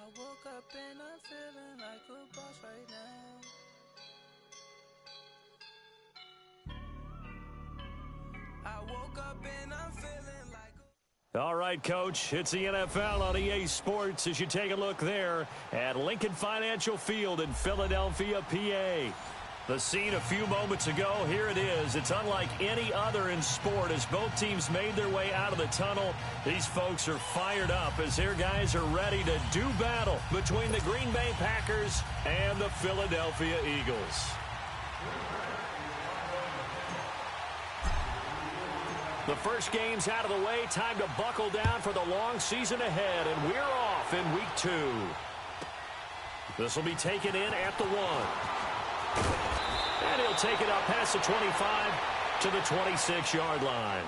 I woke up and I'm feeling like a boss right now. I woke up and I'm feeling like a... All right, Coach, it's the NFL on EA Sports as you take a look there at Lincoln Financial Field in Philadelphia, PA. The scene a few moments ago, here it is. It's unlike any other in sport as both teams made their way out of the tunnel. These folks are fired up as their guys are ready to do battle between the Green Bay Packers and the Philadelphia Eagles. The first game's out of the way. Time to buckle down for the long season ahead, and we're off in Week 2. This will be taken in at the 1. And he'll take it up past the 25 to the 26-yard line.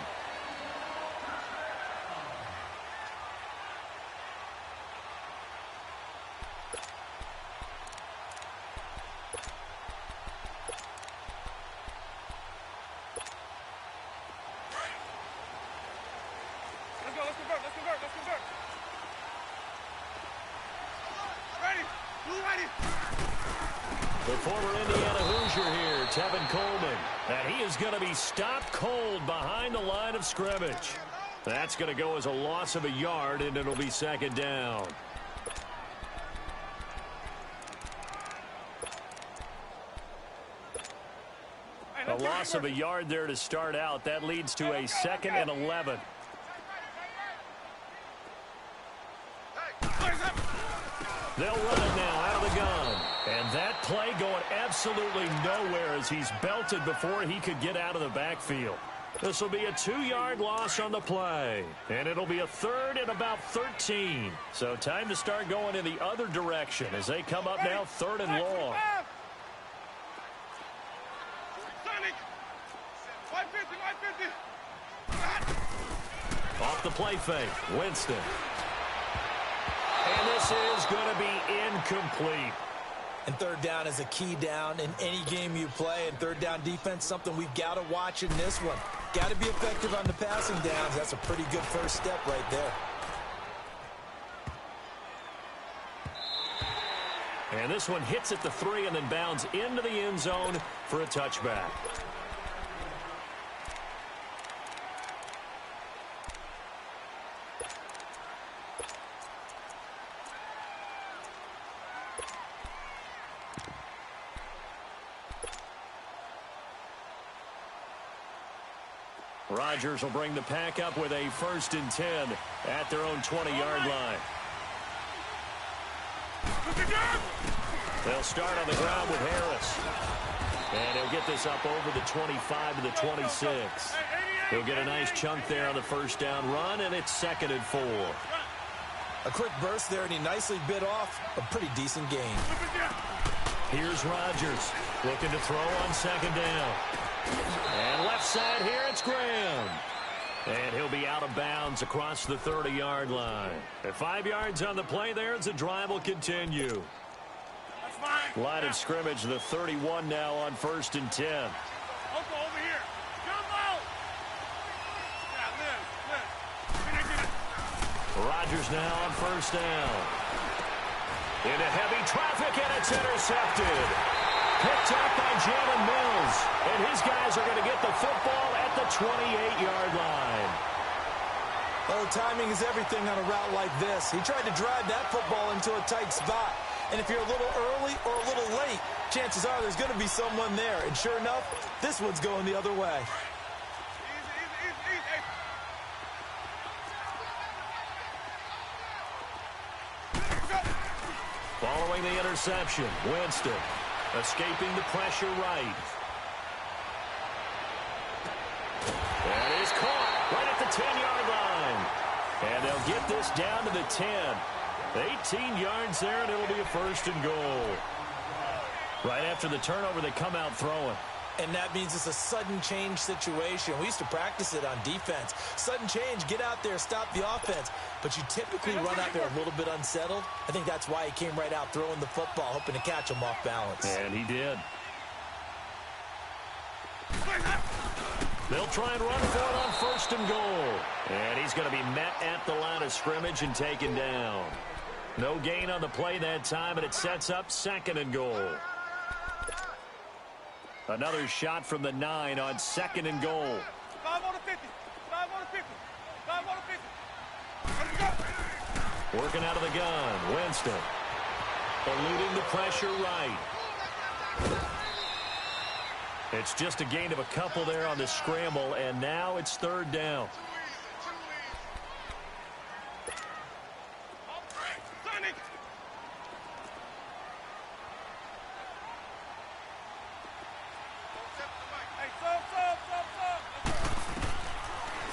Let's convert. Ready. Blue ready. The former Indiana Hoosier here, Tevin Coleman. And he is going to be stopped cold behind the line of scrimmage. That's going to go as a loss of a yard, and it'll be second down. A loss of a yard there to start out. That leads to a 2nd and 11. They'll run it now out of the gun. And that play going absolutely nowhere as he's belted before he could get out of the backfield. This will be a 2-yard loss on the play. And it'll be a 3rd and about 13. So time to start going in the other direction as they come up now 3rd and long. Off the play fake, Winston. And this is going to be incomplete. And third down is a key down in any game you play. And third down defense, something we've got to watch in this one. Got to be effective on the passing downs. That's a pretty good first step right there. And this one hits at the 3 and then bounds into the end zone for a touchback. Rodgers will bring the pack up with a 1st and 10 at their own 20-yard line. They'll start on the ground with Harris. And he'll get this up over the 25 to the 26. He'll get a nice chunk there on the first down run, and it's 2nd and 4. A quick burst there, and he nicely bit off a pretty decent gain. Here's Rodgers looking to throw on 2nd down. And left side here, it's Graham. And he'll be out of bounds across the 30-yard line. At 5 yards on the play there as the drive will continue. Line of scrimmage, the 31 now on 1st and 10. Over here. Jumbo! Rodgers now on 1st down. Into heavy traffic, and it's intercepted. Picked up by Jalen Mills. And his guys are going to get the football at the 28-yard line. Well, timing is everything on a route like this. He tried to drive that football into a tight spot. And if you're a little early or a little late, chances are there's going to be someone there. And sure enough, this one's going the other way. Following the interception, Winston escaping the pressure right. That is caught right at the 10-yard line. And they'll get this down to the 10. 18 yards there, and it'll be a 1st and goal. Right after the turnover, they come out throwing. And that means it's a sudden change situation. We used to practice it on defense. Sudden change, get out there, stop the offense. But you typically run out there a little bit unsettled. I think that's why he came right out throwing the football, hoping to catch him off balance. And he did. They'll try and run for it on 1st and goal. And he's going to be met at the line of scrimmage and taken down. No gain on the play that time, and it sets up 2nd and goal. Another shot from the 9 on 2nd and goal. 5 on the 50. 5 on the 50. 5 on the 50. Let's go. Working out of the gun. Winston. Eluding the pressure right. It's just a gain of a couple there on the scramble, and now it's 3rd down.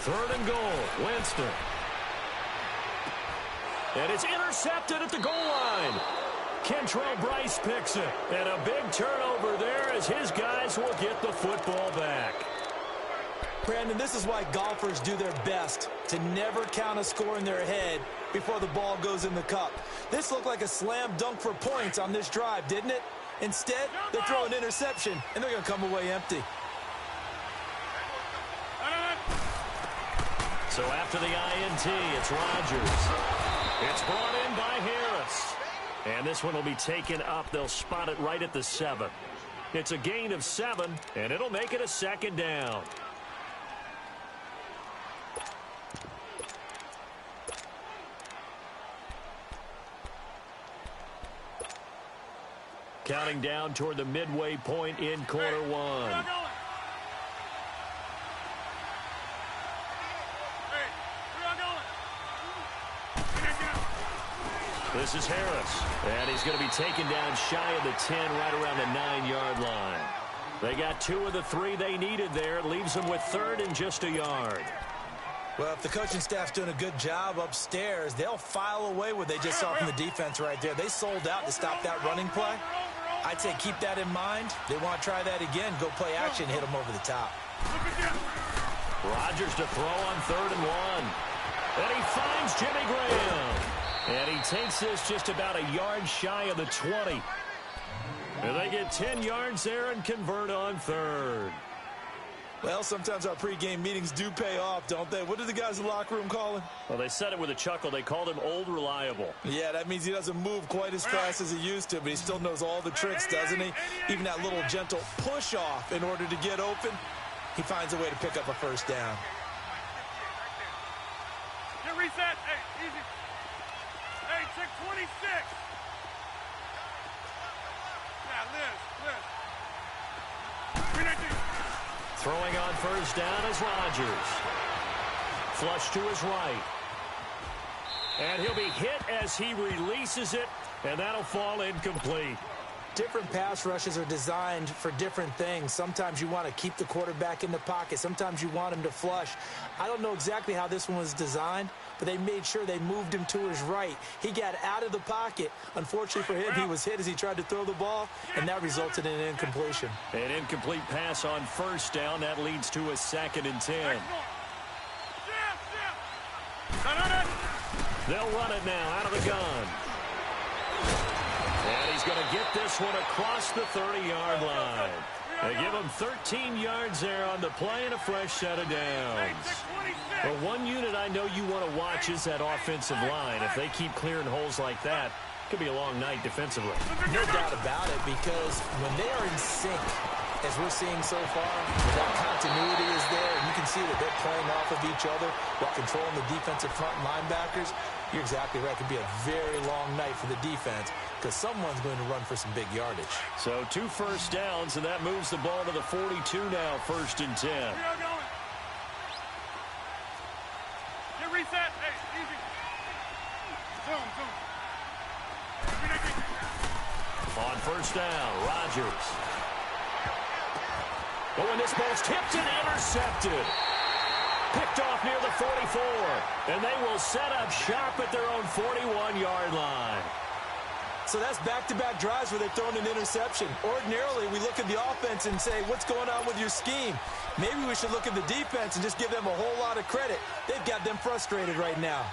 Third and goal, Winston. And it's intercepted at the goal line. Kentrell Bryce picks it. And a big turnover there as his guys will get the football back. Brandon, this is why golfers do their best to never count a score in their head before the ball goes in the cup. This looked like a slam dunk for points on this drive, didn't it? Instead, they throw an interception, and they're going to come away empty. So after the INT, it's Rodgers. It's brought in by Harris. And this one will be taken up. They'll spot it right at the 7. It's a gain of 7, and it'll make it a 2nd down. Counting down toward the midway point in quarter 1. This is Harris, and he's going to be taken down shy of the 10, right around the 9-yard line. They got 2 of the 3 they needed there. It leaves them with 3rd and just a yard. Well, if the coaching staff's doing a good job upstairs, they'll file away what they just saw from the defense right there. They sold out to stop that running play. I'd say keep that in mind. They want to try that again. Go play action, hit them over the top. Rodgers to throw on 3rd and 1. And he finds Jimmy Graham. And he takes this just about a yard shy of the 20. And they get 10 yards there and convert on 3rd. Well, sometimes our pregame meetings do pay off, don't they? What do the guys in the locker room call him? Well, they said it with a chuckle. They called him Old Reliable. Yeah, that means he doesn't move quite as fast as he used to, but he still knows all the tricks, doesn't he? Even that little gentle push-off in order to get open, he finds a way to pick up a 1st down. Get reset. Hey, easy. Hey, check 26. Yeah, Liz. Throwing on 1st down is Rodgers. Flush to his right. And he'll be hit as he releases it, and that'll fall incomplete. Different pass rushes are designed for different things. Sometimes you want to keep the quarterback in the pocket. Sometimes you want him to flush. I don't know exactly how this one was designed, but they made sure they moved him to his right. He got out of the pocket. Unfortunately for him, he was hit as he tried to throw the ball, and that resulted in an incompletion. An incomplete pass on 1st down. That leads to a 2nd and 10. They'll run it now out of the gun. And he's going to get this one across the 30-yard line. They give him 13 yards there on the play and a fresh set of downs. Well, one unit I know you want to watch is that offensive line. If they keep clearing holes like that, it could be a long night defensively. No doubt about it, because when they are in sync, as we're seeing so far, that continuity is there, and you can see that they're playing off of each other while controlling the defensive front linebackers. You're exactly right. It could be a very long night for the defense because someone's going to run for some big yardage. So 2 first downs, and that moves the ball to the 42 now, 1st and 10. Get reset. Hey, easy. Zoom. On 1st down, Rodgers. Oh, and this ball's tipped and intercepted. Picked off near the 44. And they will set up shop at their own 41-yard line. So that's back-to-back drives where they're throwing an interception. Ordinarily, we look at the offense and say, what's going on with your scheme? Maybe we should look at the defense and just give them a whole lot of credit. They've got them frustrated right now.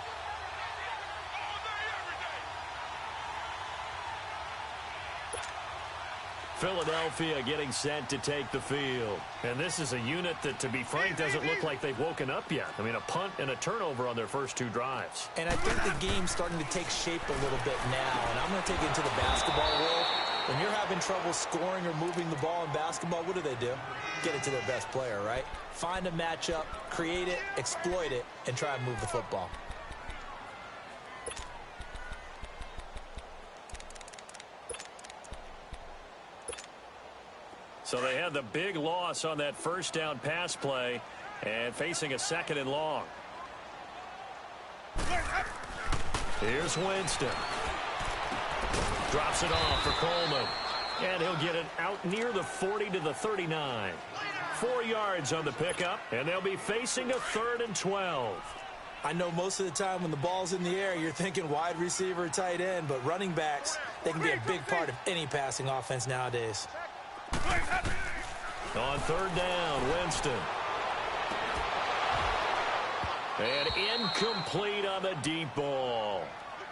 Philadelphia getting set to take the field. And this is a unit that, to be frank, doesn't look like they've woken up yet. I mean, a punt and a turnover on their first two drives. And I think the game's starting to take shape a little bit now. And I'm going to take it into the basketball world. When you're having trouble scoring or moving the ball in basketball, what do? Get it to their best player, right? Find a matchup, create it, exploit it, and try and move the football. So they had the big loss on that first down pass play and facing a second and long. Here's Winston. Drops it off for Coleman. And he'll get it out near the 40 to the 39. 4 yards on the pickup, and they'll be facing a 3rd and 12. I know most of the time when the ball's in the air, you're thinking wide receiver, tight end, but running backs, they can be a big part of any passing offense nowadays. On 3rd down, Winston. And incomplete on the deep ball.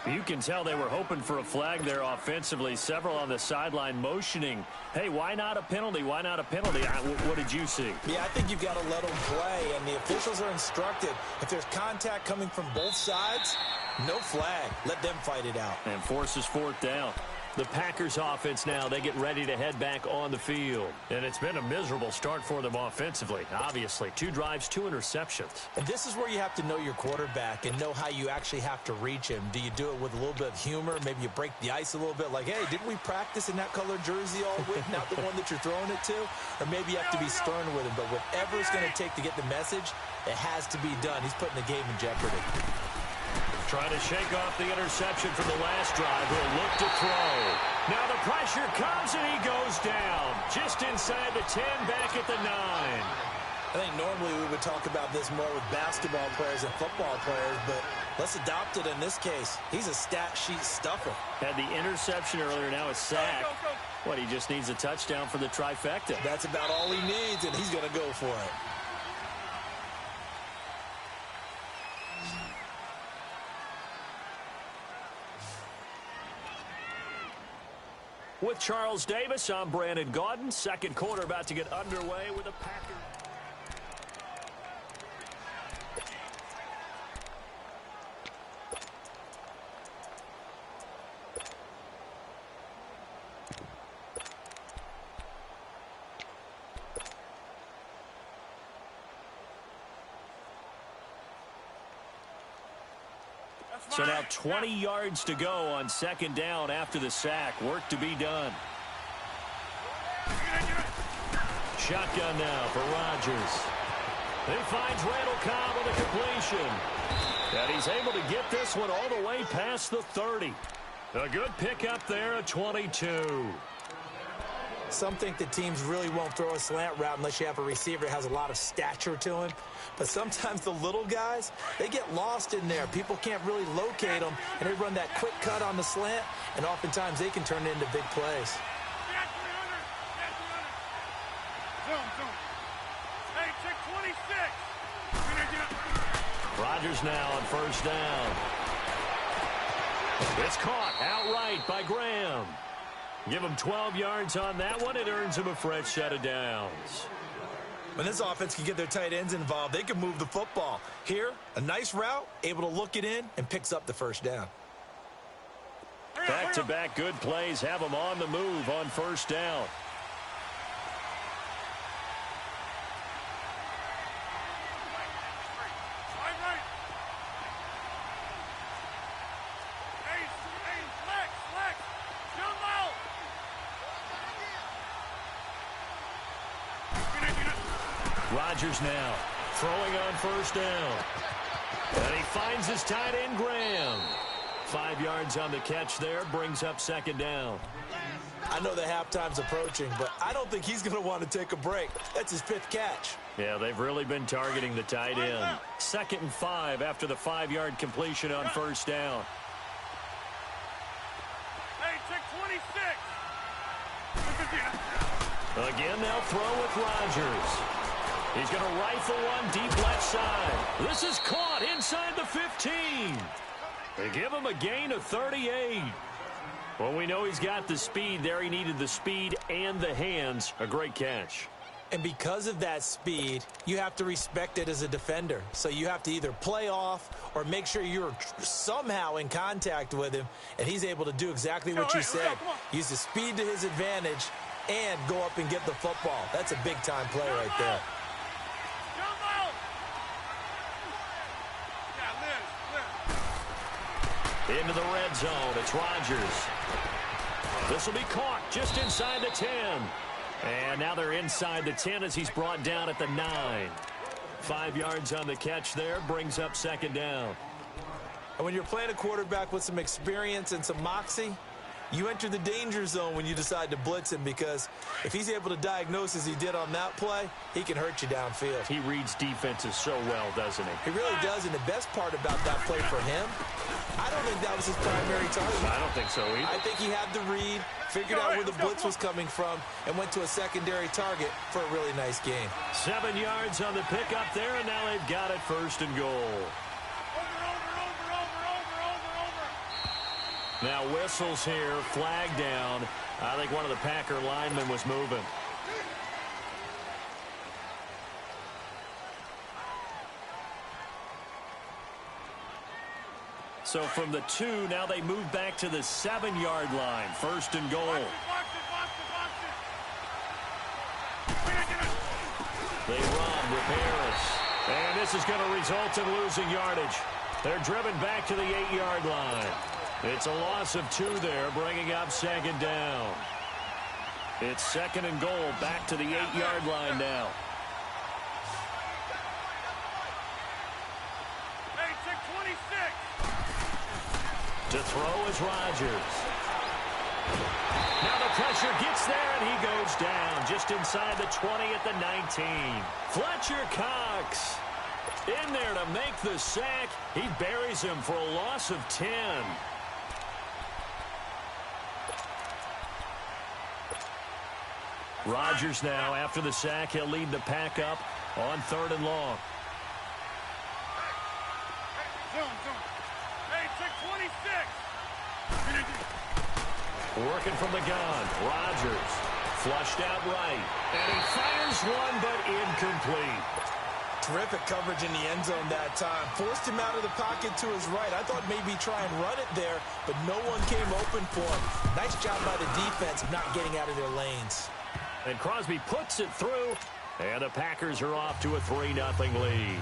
You can tell they were hoping for a flag there offensively. Several on the sideline motioning, hey, why not a penalty? Why not a penalty? What did you see? Yeah, I think you've got to let them play, and the officials are instructed. If there's contact coming from both sides, no flag. Let them fight it out. And forces 4th down. The Packers offense now, they get ready to head back on the field. And it's been a miserable start for them offensively. Obviously, 2 drives, 2 interceptions. And this is where you have to know your quarterback and know how you actually have to reach him. Do you do it with a little bit of humor? Maybe you break the ice a little bit like, hey, didn't we practice in that color jersey all week? Not the one that you're throwing it to? Or maybe you have to be stern with him. But whatever it's going to take to get the message, it has to be done. He's putting the game in jeopardy. Trying to shake off the interception from the last drive. He'll look to throw. Now the pressure comes and he goes down. Just inside the 10, back at the 9. I think normally we would talk about this more with basketball players and football players, but let's adopt it in this case. He's a stat sheet stuffer. Had the interception earlier, now a sack. What, he just needs a touchdown for the trifecta. That's about all he needs, and he's going to go for it. With Charles Davis, I'm Brandon Gaudin. Second quarter about to get underway with the Packers. So now 20 yards to go on 2nd down after the sack. Work to be done. Shotgun now for Rodgers. He finds Randall Cobb with a completion. And he's able to get this one all the way past the 30. A good pickup there at 22. Some think that teams really won't throw a slant route unless you have a receiver that has a lot of stature to him. But sometimes the little guys, they get lost in there. People can't really locate them, and they run that quick cut on the slant, and oftentimes they can turn it into big plays. Hey, check 26. Rodgers now on 1st down. It's caught outright by Graham. Give him 12 yards on that one. It earns him a fresh set of downs. When this offense can get their tight ends involved, they can move the football. Here, a nice route, able to look it in, and picks up the 1st down. Back-to-back good plays have them on the move on 1st down. Rodgers now throwing on 1st down. And he finds his tight end, Graham. 5 yards on the catch there, brings up 2nd down. I know the halftime's approaching, but I don't think he's going to want to take a break. That's his 5th catch. Yeah, they've really been targeting the tight end. 2nd and 5 after the 5-yard completion on first down. Hey, check 26. Again, they'll throw with Rodgers. He's going to rifle one deep left side. This is caught inside the 15. They give him a gain of 38. Well, we know he's got the speed there. He needed the speed and the hands. A great catch. And because of that speed, you have to respect it as a defender. So you have to either play off or make sure you're somehow in contact with him, and he's able to do exactly what you said. Use the speed to his advantage and go up and get the football. That's a big-time play right there. Into the red zone. It's Rodgers. This will be caught just inside the 10. And now they're inside the 10 as he's brought down at the 9. 5 yards on the catch there. Brings up 2nd down. And when you're playing a quarterback with some experience and some moxie, you enter the danger zone when you decide to blitz him, because if he's able to diagnose as he did on that play, he can hurt you downfield. He reads defenses so well, doesn't he? He really does, and the best part about that play for him, I don't think that was his primary target. I don't think so either. I think he had the read, figured out where the blitz was coming from, and went to a secondary target for a really nice gain. 7 yards on the pickup there, and now they've got it 1st and goal. Now whistles here, flag down. I think one of the Packer linemen was moving. So from the 2, now they move back to the 7-yard line. 1st and goal. They run with Harris. And this is going to result in losing yardage. They're driven back to the 8-yard line. It's a loss of 2 there, bringing up 2nd down. It's 2nd and goal, back to the 8-yard line now. Hey, check 26. To throw is Rodgers. Now the pressure gets there, and he goes down just inside the 20 at the 19. Fletcher Cox in there to make the sack. He buries him for a loss of 10. Rodgers now, after the sack, he'll lead the pack up on 3rd and long. Hey, check 26. Working from the gun, Rodgers flushed out right, and he fires one, but incomplete. Terrific coverage in the end zone that time. Forced him out of the pocket to his right. I thought maybe try and run it there, but no one came open for him. Nice job by the defense of not getting out of their lanes. And Crosby puts it through, and the Packers are off to a 3-0 lead.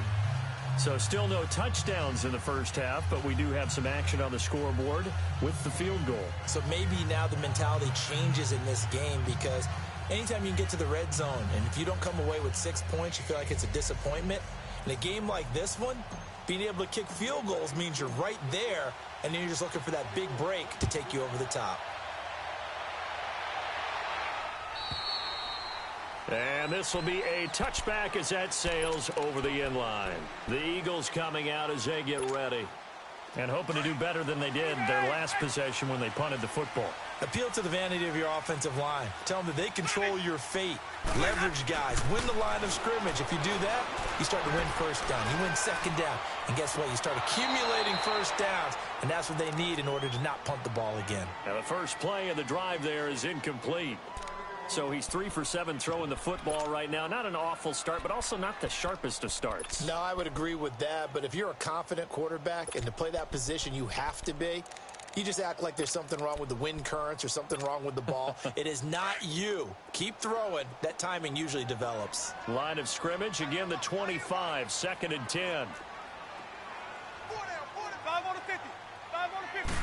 So still no touchdowns in the first half, but we do have some action on the scoreboard with the field goal. So maybe now the mentality changes in this game, because anytime you can get to the red zone, and if you don't come away with 6 points, you feel like it's a disappointment. In a game like this one, being able to kick field goals means you're right there, and then you're just looking for that big break to take you over the top. And this will be a touchback as that sails over the end line. The Eagles coming out as they get ready, and hoping to do better than they did their last possession when they punted the football. Appeal to the vanity of your offensive line. Tell them that they control your fate. Leverage guys. Win the line of scrimmage. If you do that, you start to win first down. You win 2nd down. And guess what? You start accumulating first downs, and that's what they need in order to not punt the ball again. Now the first play of the drive there is incomplete. So he's 3 for 7 throwing the football right now. Not an awful start, but also not the sharpest of starts. No, I would agree with that. But if you're a confident quarterback and to play that position you have to be, you just act like there's something wrong with the wind currents or something wrong with the ball. It is not you. Keep throwing. That timing usually develops. Line of scrimmage, again the 25, 2nd and 10. 5 on the 50. 5 on the 50.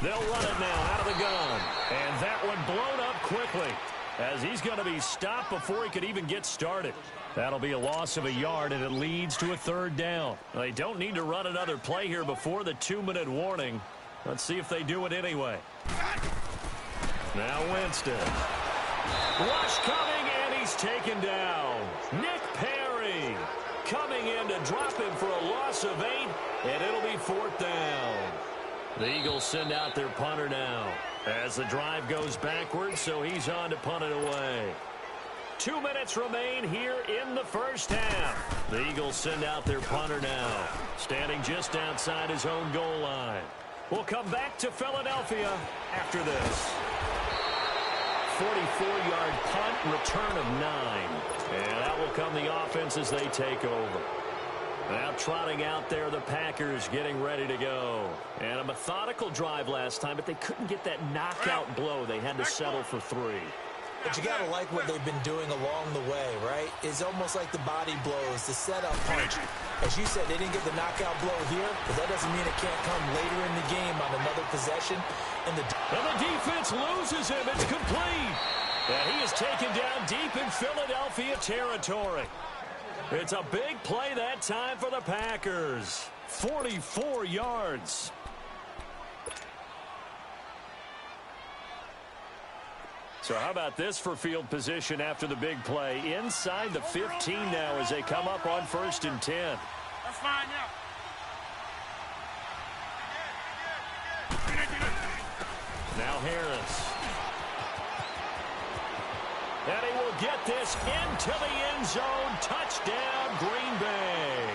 They'll run it now out of the gun. And that one blown up quickly as he's going to be stopped before he could even get started. That'll be a loss of a yard, and it leads to a 3rd down. They don't need to run another play here before the 2-minute warning. Let's see if they do it anyway. Now Winston. Rush coming, and he's taken down. Nick Perry coming in to drop him for a loss of 8, and it'll be 4th down. The Eagles send out their punter now as the drive goes backwards, so he's on to punt it away. 2 minutes remain here in the first half. The Eagles send out their punter now, standing just outside his own goal line. We'll come back to Philadelphia after this. 44-yard punt, return of 9. And out will come the offense as they take over. Now trotting out there, the Packers getting ready to go. And a methodical drive last time, but they couldn't get that knockout blow. They had to settle for 3. But you got to like what they've been doing along the way, right? It's almost like the body blows, the setup punch. As you said, they didn't get the knockout blow here, but that doesn't mean it can't come later in the game on another possession. And the defense loses him. It's complete. And he is taken down deep in Philadelphia territory. It's a big play that time for the Packers. 44 yards. So how about this for field position after the big play? Inside the 15 now as they come up on 1st and 10. That's fine now. Now Harris. And he will get this into the end zone. Touchdown, Green Bay.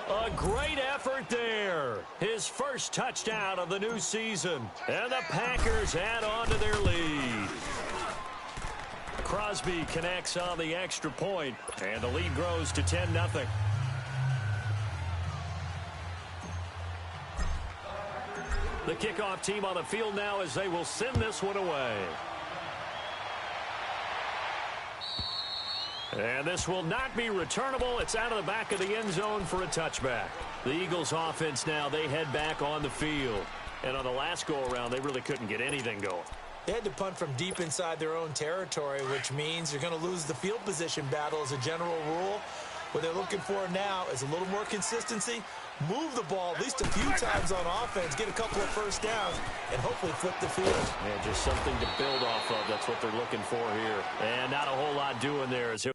A great effort there. His first touchdown of the new season. And the Packers add on to their lead. Crosby connects on the extra point, and the lead grows to 10-0. The kickoff team on the field now as they will send this one away. And this will not be returnable. It's out of the back of the end zone for a touchback. The Eagles offense now, they head back on the field. And on the last go-around, they really couldn't get anything going. They had to punt from deep inside their own territory, which means you're going to lose the field position battle as a general rule. What they're looking for now is a little more consistency, move the ball at least a few times on offense, get a couple of first downs, and hopefully flip the field. Yeah, just something to build off of. That's what they're looking for here. And not a whole lot doing there as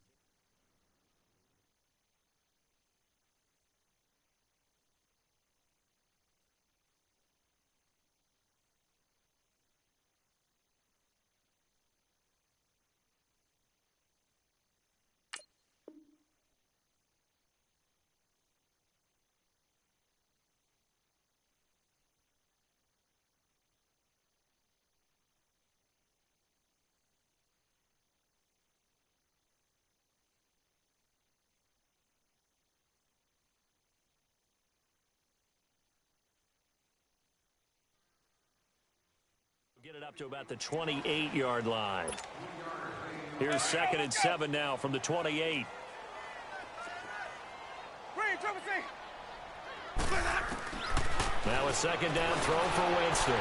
get it up to about the 28-yard line. Here's 2nd and 7 now from the 28. Now a 2nd down throw for Winston.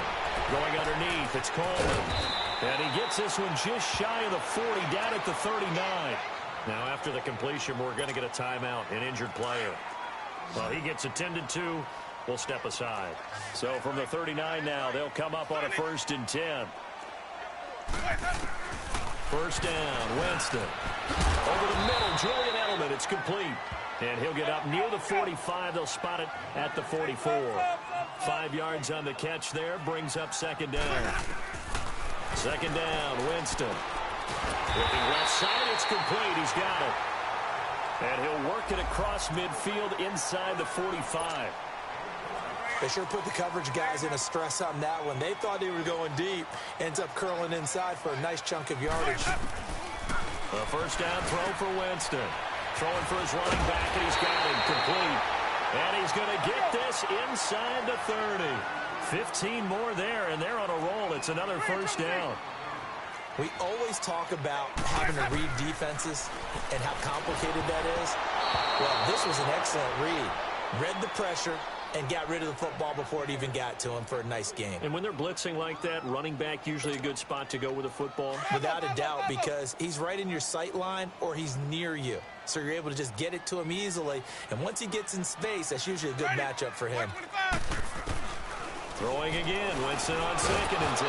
Going underneath, it's Coleman. And he gets this one just shy of the 40, down at the 39. Now after the completion, we're going to get a timeout, an injured player. Well, he gets attended to. We'll step aside. So from the 39 now, they'll come up on a 1st and 10. 1st down, Winston. Over the middle, Julian Edelman. It's complete. And he'll get up near the 45. They'll spot it at the 44. 5 yards on the catch there. Brings up 2nd down. 2nd down, Winston. Looking left side, it's complete. He's got it. And he'll work it across midfield inside the 45. They sure put the coverage guys in a stress on that one. They thought they were going deep. Ends up curling inside for a nice chunk of yardage. A 1st down throw for Winston. Throwing for his running back, and he's got it complete. And he's going to get this inside the 30. 15 more there, and they're on a roll. It's another 1st down. We always talk about having to read defenses and how complicated that is. Well, this was an excellent read. Read the pressure and got rid of the football before it even got to him for a nice game. And when they're blitzing like that, running back usually a good spot to go with the football? Without a doubt, because he's right in your sight line or he's near you. So you're able to just get it to him easily. And once he gets in space, that's usually a good matchup for him. Throwing again, Winston on 2nd and 10.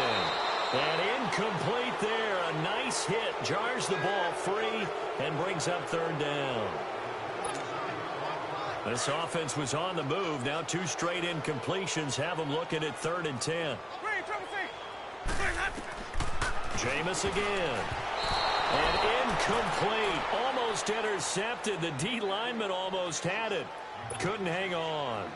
And incomplete there. A nice hit. Jars the ball free and brings up third down. This offense was on the move. Now 2 straight incompletions have them looking at 3rd and 10. Jameis again. And incomplete. Almost intercepted. The D lineman almost had it. Couldn't hang on.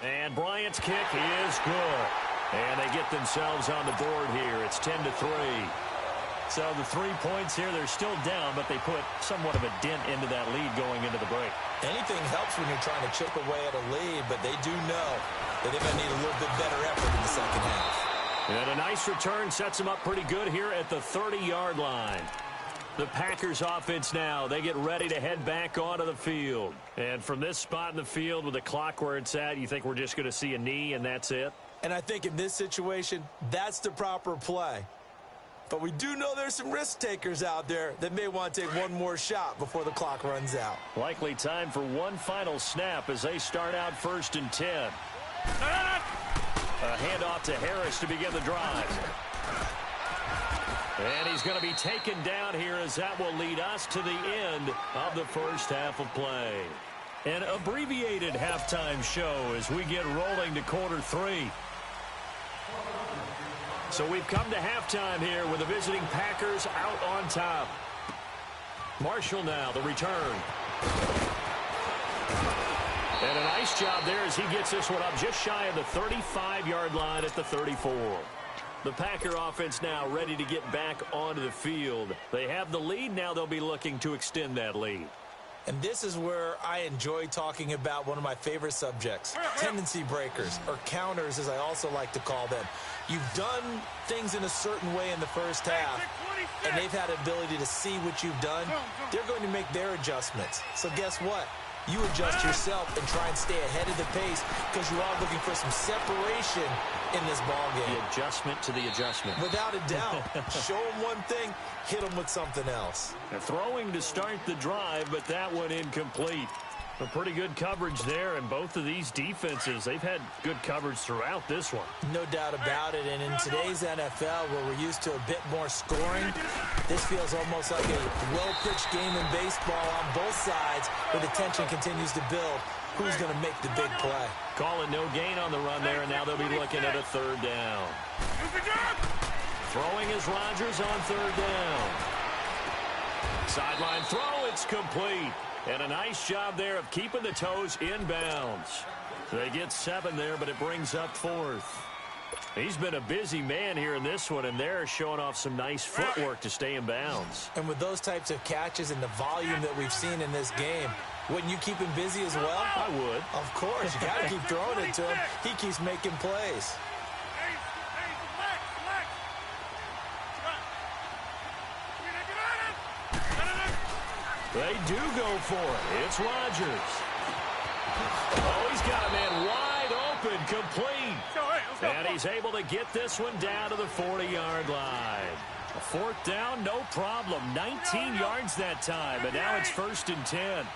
And Bryant's kick is good. And they get themselves on the board here. It's 10-3. So the 3 points here, they're still down, but they put somewhat of a dent into that lead going into the break. Anything helps when you're trying to chip away at a lead, but they do know that they're going to need a little bit better effort in the second half. And a nice return sets them up pretty good here at the 30-yard line. The Packers offense now, they get ready to head back onto the field. And from this spot in the field with the clock where it's at, you think we're just going to see a knee and that's it? And I think in this situation, that's the proper play. But we do know there's some risk takers out there that may want to take one more shot before the clock runs out. Likely time for one final snap as they start out 1st and 10. A handoff to Harris to begin the drive. And he's going to be taken down here as that will lead us to the end of the first half of play. An abbreviated halftime show as we get rolling to quarter 3. So we've come to halftime here with the visiting Packers out on top. Marshall now, the return. And a nice job there as he gets this one up just shy of the 35-yard line at the 34. The Packer offense now ready to get back onto the field. They have the lead. Now they'll be looking to extend that lead. And this is where I enjoy talking about one of my favorite subjects, tendency breakers, or counters as I also like to call them. You've done things in a certain way in the first half, and they've had the ability to see what you've done. They're going to make their adjustments. So guess what? You adjust yourself and try and stay ahead of the pace because you are looking for some separation in this ball game. The adjustment to the adjustment. Without a doubt. Show them one thing, hit them with something else. They're throwing to start the drive, but that one incomplete. A pretty good coverage there, and both of these defenses, they've had good coverage throughout this one. No doubt about it, and in today's NFL, where we're used to a bit more scoring, this feels almost like a well-pitched game in baseball on both sides, where the tension continues to build. Who's going to make the big play? Calling no gain on the run there, and now they'll be looking at a 3rd down. Throwing is Rodgers on 3rd down. Sideline throw, it's complete. And a nice job there of keeping the toes in bounds. They get 7 there, but it brings up 4th. He's been a busy man here in this one, and they're showing off some nice footwork to stay in bounds. And with those types of catches and the volume that we've seen in this game, wouldn't you keep him busy as well? I would. Of course. You got to keep throwing it to him. He keeps making plays. They do go for it. It's Rodgers. Oh, he's got a man wide open, complete. And he's able to get this one down to the 40-yard line. A 4th down, no problem. 19 yards that time, but now it's 1st and 10.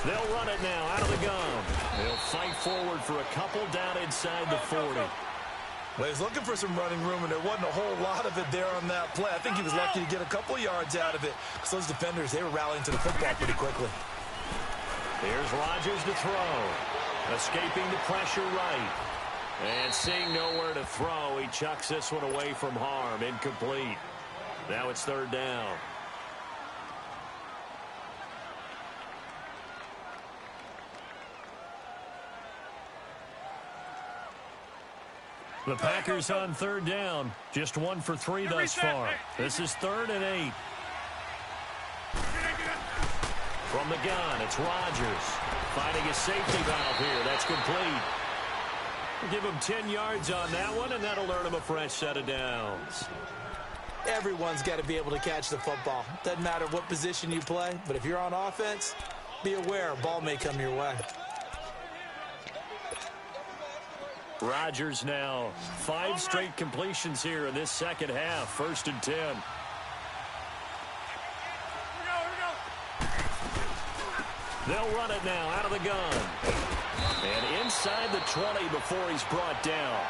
They'll run it now out of the gun. They'll fight forward for a couple down inside the 40. Well, he's looking for some running room, and there wasn't a whole lot of it there on that play. I think he was lucky to get a couple yards out of it because those defenders, they were rallying to the football pretty quickly. Here's Rodgers to throw. Escaping the pressure right. And seeing nowhere to throw, he chucks this one away from harm. Incomplete. Now it's 3rd down. The Packers on 3rd down. Just 1 for 3 thus far. This is 3rd and 8. From the gun, it's Rodgers. Finding a safety valve here. That's complete. We'll give him 10 yards on that one, and that'll earn him a fresh set of downs. Everyone's got to be able to catch the football. Doesn't matter what position you play, but if you're on offense, be aware a ball may come your way. Rodgers now 5 straight completions here in this second half. 1st and 10. Here we go. They'll run it now out of the gun. And inside the 20 before he's brought down.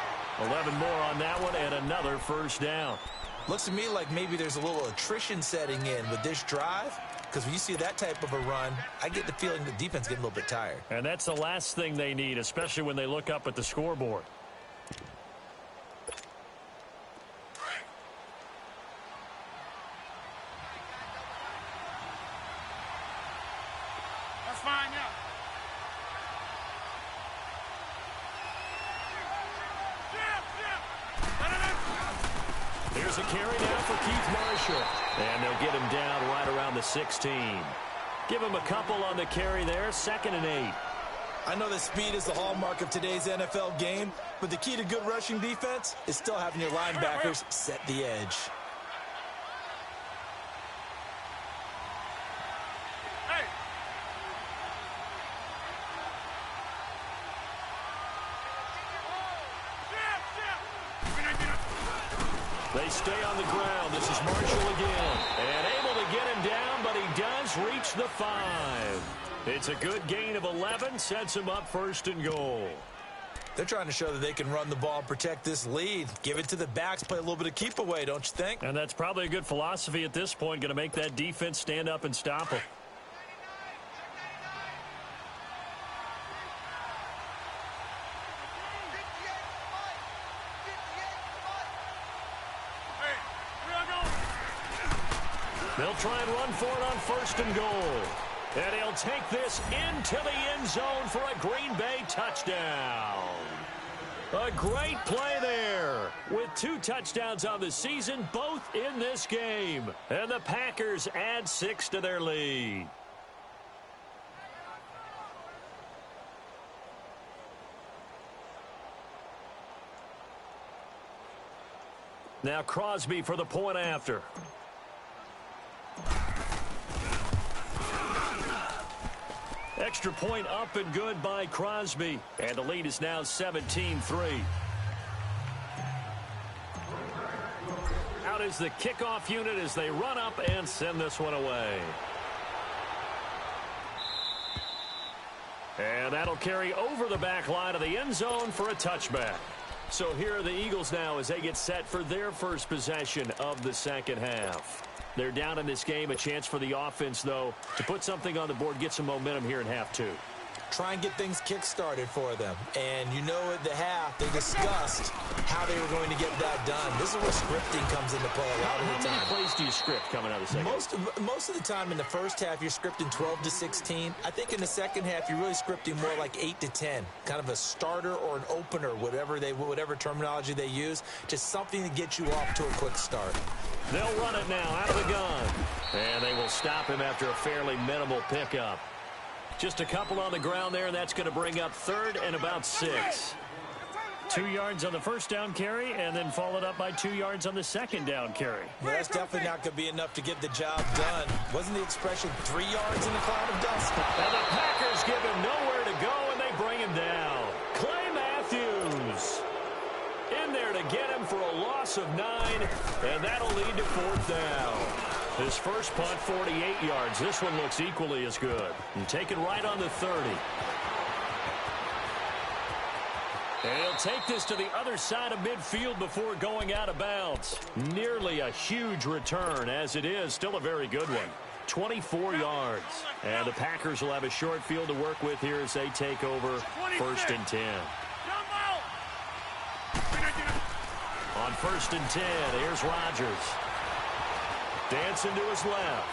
11 more on that one and another 1st down. Looks to me like maybe there's a little attrition setting in with this drive, because when you see that type of a run, I get the feeling the defense getting a little bit tired. And that's the last thing they need, especially when they look up at the scoreboard. That's fine, yeah. Here's a carry now for Keith Marshall. And they'll get him down right around the 16. Give him a couple on the carry there. 2nd and 8. I know that speed is the hallmark of today's NFL game, but the key to good rushing defense is still having your linebackers set the edge. They stay on the ground. This is Marshall again. And able to get him down, but he does reach the 5. It's a good gain of 11. Sets him up 1st and goal. They're trying to show that they can run the ball and protect this lead. Give it to the backs, play a little bit of keep away, don't you think? And that's probably a good philosophy at this point. Going to make that defense stand up and stop him. They'll try and run for it on 1st and goal. And he'll take this into the end zone for a Green Bay touchdown. A great play there. With 2 touchdowns on the season, both in this game. And the Packers add 6 to their lead. Now Crosby for the point after. Extra point up and good by Crosby. And the lead is now 17-3. Out is the kickoff unit as they run up and send this one away. And that'll carry over the back line of the end zone for a touchback. So here are the Eagles now as they get set for their first possession of the second half. They're down in this game. A chance for the offense, though, to put something on the board, get some momentum here in half 2. Try and get things kick-started for them. And you know at the half, they discussed how they were going to get that done. This is where scripting comes into play a lot of the time. How many plays do you script coming out of the second half? Most of the time in the first half, you're scripting 12 to 16. I think in the second half, you're really scripting more like 8 to 10. Kind of a starter or an opener, whatever terminology they use. Just something to get you off to a quick start. They'll run it now out of the gun. And they will stop him after a fairly minimal pickup. Just a couple on the ground there, and that's going to bring up 3rd and about 6. 2 yards on the first down carry, and then followed up by 2 yards on the second down carry. Well, that's definitely not going to be enough to get the job done. Wasn't the expression 3 yards in a cloud of dust? And the Packers give him nowhere to go, and they bring him down. Clay Matthews in there to get him for a loss of 9, and that'll lead to 4th down. His first punt, 48 yards. This one looks equally as good. And taken right on the 30. And he'll take this to the other side of midfield before going out of bounds. Nearly a huge return, as it is. Still a very good one. 24 yards. And the Packers will have a short field to work with here as they take over 1st and 10. On 1st and 10, here's Rodgers. Dancing to his left.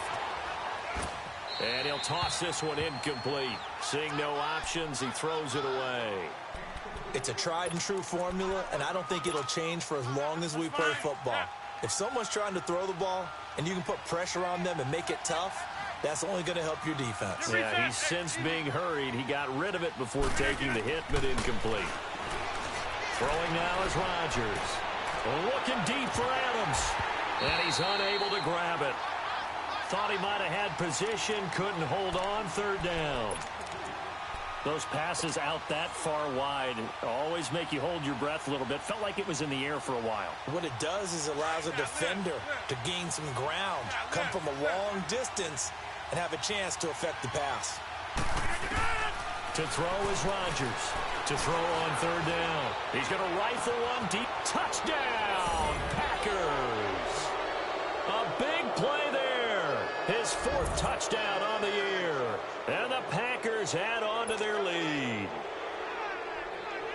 And he'll toss this one incomplete. Seeing no options, he throws it away. It's a tried and true formula, and I don't think it'll change for as long as we play football. If someone's trying to throw the ball and you can put pressure on them and make it tough, that's only going to help your defense. Yeah, he's since being hurried. He got rid of it before taking the hit, but incomplete. Throwing now is Rodgers. Looking deep for Adams. And he's unable to grab it. Thought he might have had position, couldn't hold on. 3rd down. Those passes out that far wide always make you hold your breath a little bit. Felt like it was in the air for a while. What it does is allows a defender to gain some ground, come from a long distance, and have a chance to affect the pass. To throw is Rodgers. To throw on third down. He's going to rifle one deep. Touchdown, Packers. A big play there. His 4th touchdown on the year. And the Packers add on to their lead.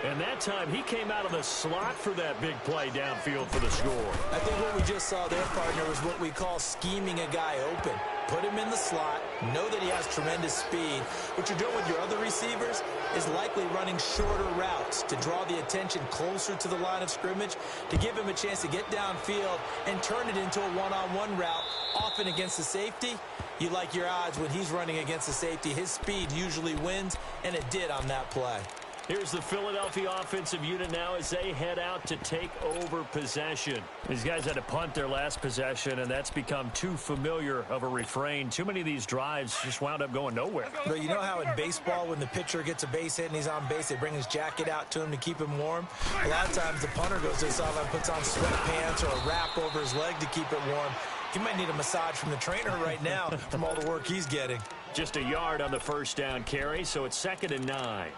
And that time, he came out of the slot for that big play downfield for the score. I think what we just saw there, partner, was what we call scheming a guy open. Put him in the slot, know that he has tremendous speed. What you're doing with your other receivers is likely running shorter routes to draw the attention closer to the line of scrimmage, to give him a chance to get downfield and turn it into a one-on-one route, often against the safety. You like your odds when he's running against the safety. His speed usually wins, and it did on that play. Here's the Philadelphia offensive unit now as they head out to take over possession. These guys had to punt their last possession, and that's become too familiar of a refrain. Too many of these drives just wound up going nowhere. But you know how in baseball, when the pitcher gets a base hit and he's on base, they bring his jacket out to him to keep him warm? A lot of times the punter goes to the sideline, puts on sweatpants or a wrap over his leg to keep it warm. He might need a massage from the trainer right now from all the work he's getting. Just a yard on the first down carry, so it's 2nd and 9.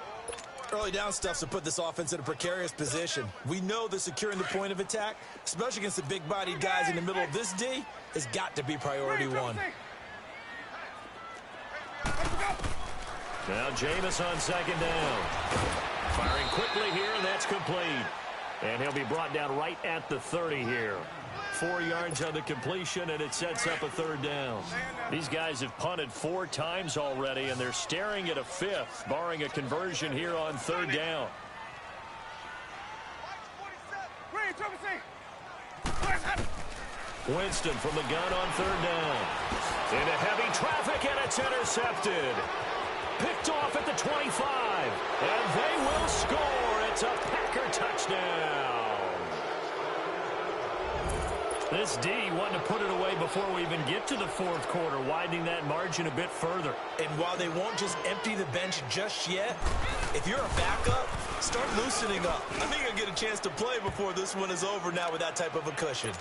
Early down stuff's to put this offense in a precarious position. We know that securing the point of attack, especially against the big-bodied guys in the middle of this D, has got to be priority 1. Now Jameis on 2nd down. Firing quickly here, and that's complete. And he'll be brought down right at the 30 here. 4 yards on the completion, and it sets up a 3rd down. These guys have punted 4 times already, and they're staring at a 5th, barring a conversion here on 3rd down. Winston from the gun on 3rd down. Into heavy traffic, and it's intercepted. Picked off at the 25, and they will score. It's a Packer touchdown. This D wanting to put it away before we even get to the 4th quarter, widening that margin a bit further. And while they won't just empty the bench just yet, if you're a backup, start loosening up. I think you'll get a chance to play before this one is over now with that type of a cushion.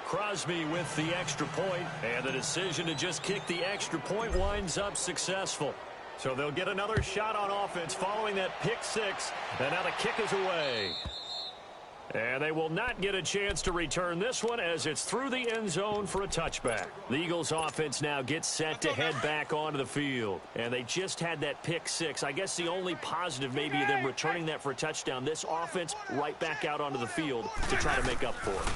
Crosby with the extra point, and the decision to just kick the extra point winds up successful. So they'll get another shot on offense following that pick 6, and now the kick is away. And they will not get a chance to return this one as it's through the end zone for a touchback. The Eagles offense now gets set to head back onto the field. And they just had that pick 6. I guess the only positive maybe of them returning that for a touchdown. This offense right back out onto the field to try to make up for it.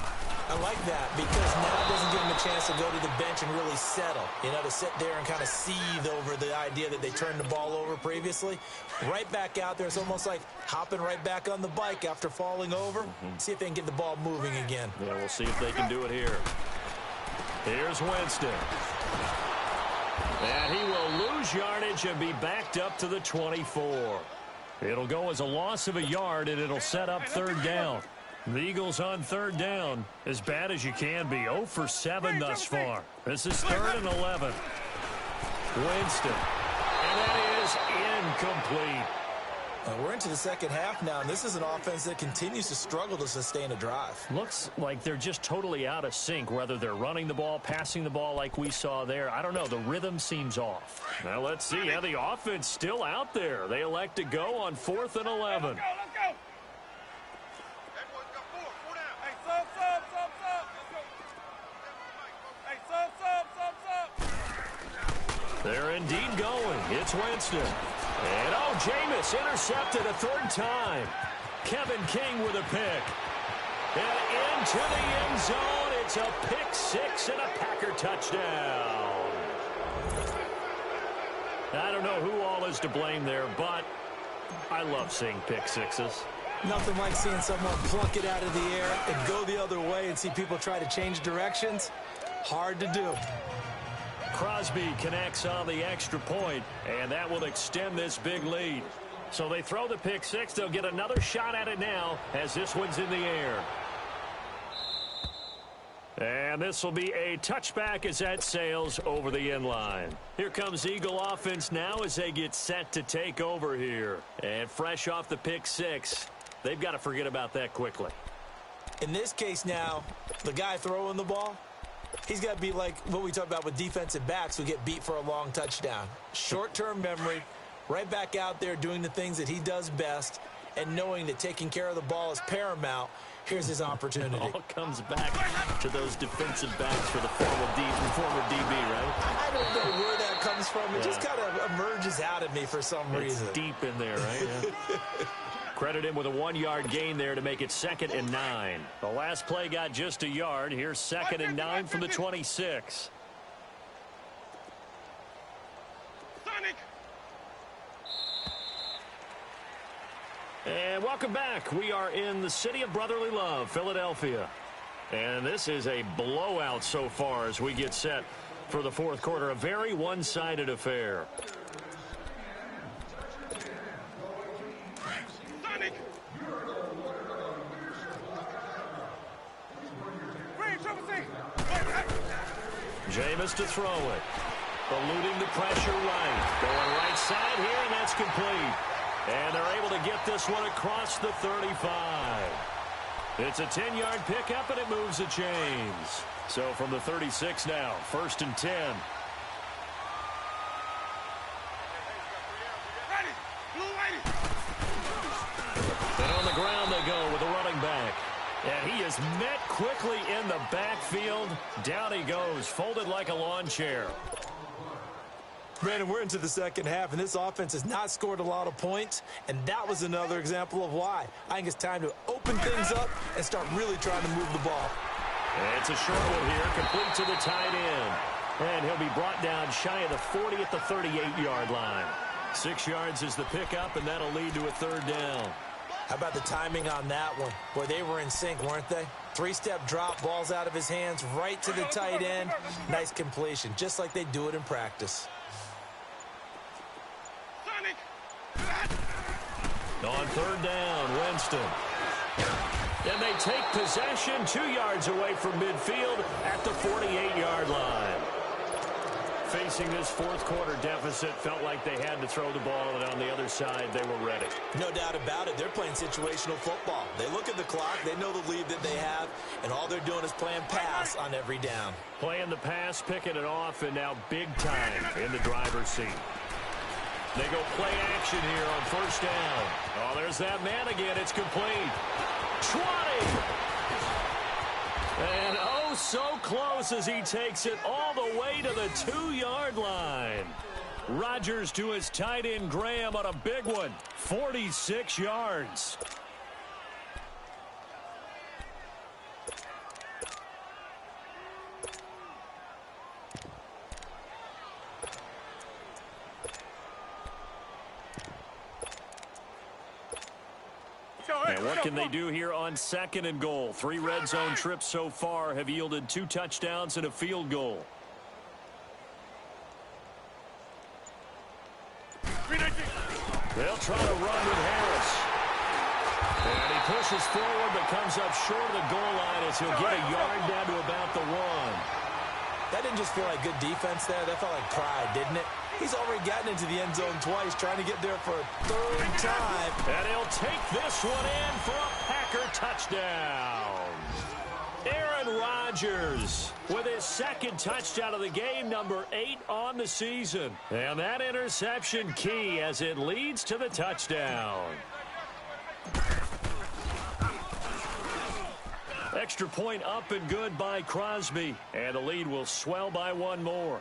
I like that because now it doesn't give them a chance to go to the bench and really settle. You know, to sit there and kind of seethe over the idea that they turned the ball over previously. Right back out there. It's almost like hopping right back on the bike after falling over. See if they can get the ball moving again. Yeah, we'll see if they can do it here. Here's Winston. And he will lose yardage and be backed up to the 24. It'll go as a loss of a yard, and it'll set up 3rd down. The Eagles on 3rd down, as bad as you can be. 0 for 7 thus far. This is 3rd and 11. Winston. And that is incomplete. We're into the second half now, and this is an offense that continues to struggle to sustain a drive. Looks like they're just totally out of sync, whether they're running the ball, passing the ball like we saw there. I don't know. The rhythm seems off. Now let's see. Yeah, the offense still out there. They elect to go on 4th and 11. Let's go. Hey, boys, got 4 down. Hey, sub. Let's go. They're indeed going. It's Winston. And, Jameis intercepted a 3rd time. Kevin King with a pick. And into the end zone. It's a pick 6 and a Packer touchdown. I don't know who all is to blame there, but I love seeing pick 6s. Nothing like seeing someone pluck it out of the air and go the other way and see people try to change directions. Hard to do. Crosby connects on the extra point, and that will extend this big lead. So they throw the pick 6. They'll get another shot at it now as this one's in the air. And this will be a touchback as that sails over the end line. Here comes Eagle offense now as they get set to take over here. And fresh off the pick six, they've got to forget about that quickly. In this case now, the guy throwing the ball, he's got to be like what we talk about with defensive backs who get beat for a long touchdown. Short-term memory, right back out there doing the things that he does best, and knowing that taking care of the ball is paramount. Here's his opportunity. It all comes back to those defensive backs for the former DB, right? I don't know where that comes from. It just kind of emerges out of me for some reason. It's deep in there, right? Yeah. Credit him with a 1-yard gain there to make it 2nd and 9. The last play got just a yard. Here's 2nd and 9 from the 26. Sonic. And welcome back. We are in the city of brotherly love, Philadelphia. And this is a blowout so far as we get set for the fourth quarter. A very one-sided affair. Sonic. Green, trouble C. Jameis to throw it. Eluding the pressure right. Going right side here, and that's complete. And they're able to get this one across the 35. It's a 10-yard pickup, and it moves the chains. So from the 36 now, 1st and 10. Ready. Blue lady. And on the ground they go with the running back. And he is met quickly in the backfield. Down he goes, folded like a lawn chair. Brandon, we're into the second half, and this offense has not scored a lot of points, and that was another example of why. I think it's time to open things up and start really trying to move the ball. And it's a short one here, complete to the tight end. And he'll be brought down shy of the 40 at the 38-yard line. 6 yards is the pickup, and that'll lead to a 3rd down. How about the timing on that one? Boy, they were in sync, weren't they? 3-step drop, balls out of his hands, right to the tight end. Nice completion, just like they do it in practice. On 3rd down, Winston. And they take possession 2 yards away from midfield at the 48-yard line. Facing this fourth quarter deficit, felt like they had to throw the ball, and on the other side, they were ready. No doubt about it. They're playing situational football. They look at the clock, they know the lead that they have, and all they're doing is playing pass on every down. Playing the pass, picking it off, and now big time in the driver's seat. They go play action here on 1st down. Oh, there's that man again. It's complete. 20. And oh, so close as he takes it all the way to the 2-yard line. Rodgers to his tight end Graham on a big one. 46 yards. And what can they do here on 2nd and goal? 3 red zone trips so far have yielded 2 touchdowns and a field goal. They'll try to run with Harris. And he pushes forward but comes up short of the goal line as he'll get a yard down to about the 1. That didn't just feel like good defense there. That felt like pride, didn't it? He's already gotten into the end zone twice, trying to get there for a 3rd time. And he'll take this one in for a Packer touchdown. Aaron Rodgers with his 2nd touchdown of the game, number 8 on the season. And that interception key as it leads to the touchdown. Extra point up and good by Crosby. And the lead will swell by 1 more.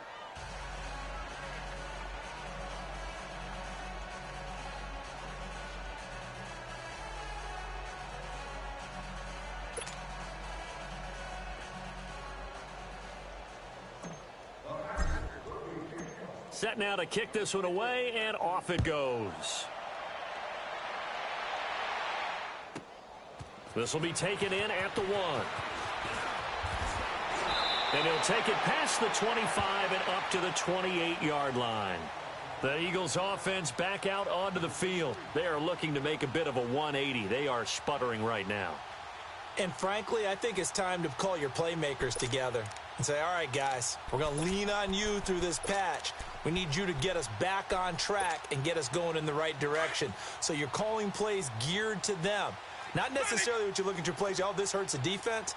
Set now to kick this one away, and off it goes. This will be taken in at the 1. And he'll take it past the 25 and up to the 28-yard line. The Eagles offense back out onto the field. They are looking to make a bit of a 180. They are sputtering right now. And frankly, I think it's time to call your playmakers together and say, all right, guys, we're going to lean on you through this patch. We need you to get us back on track and get us going in the right direction. So you're calling plays geared to them. Not necessarily what you look at your plays, oh, this hurts the defense.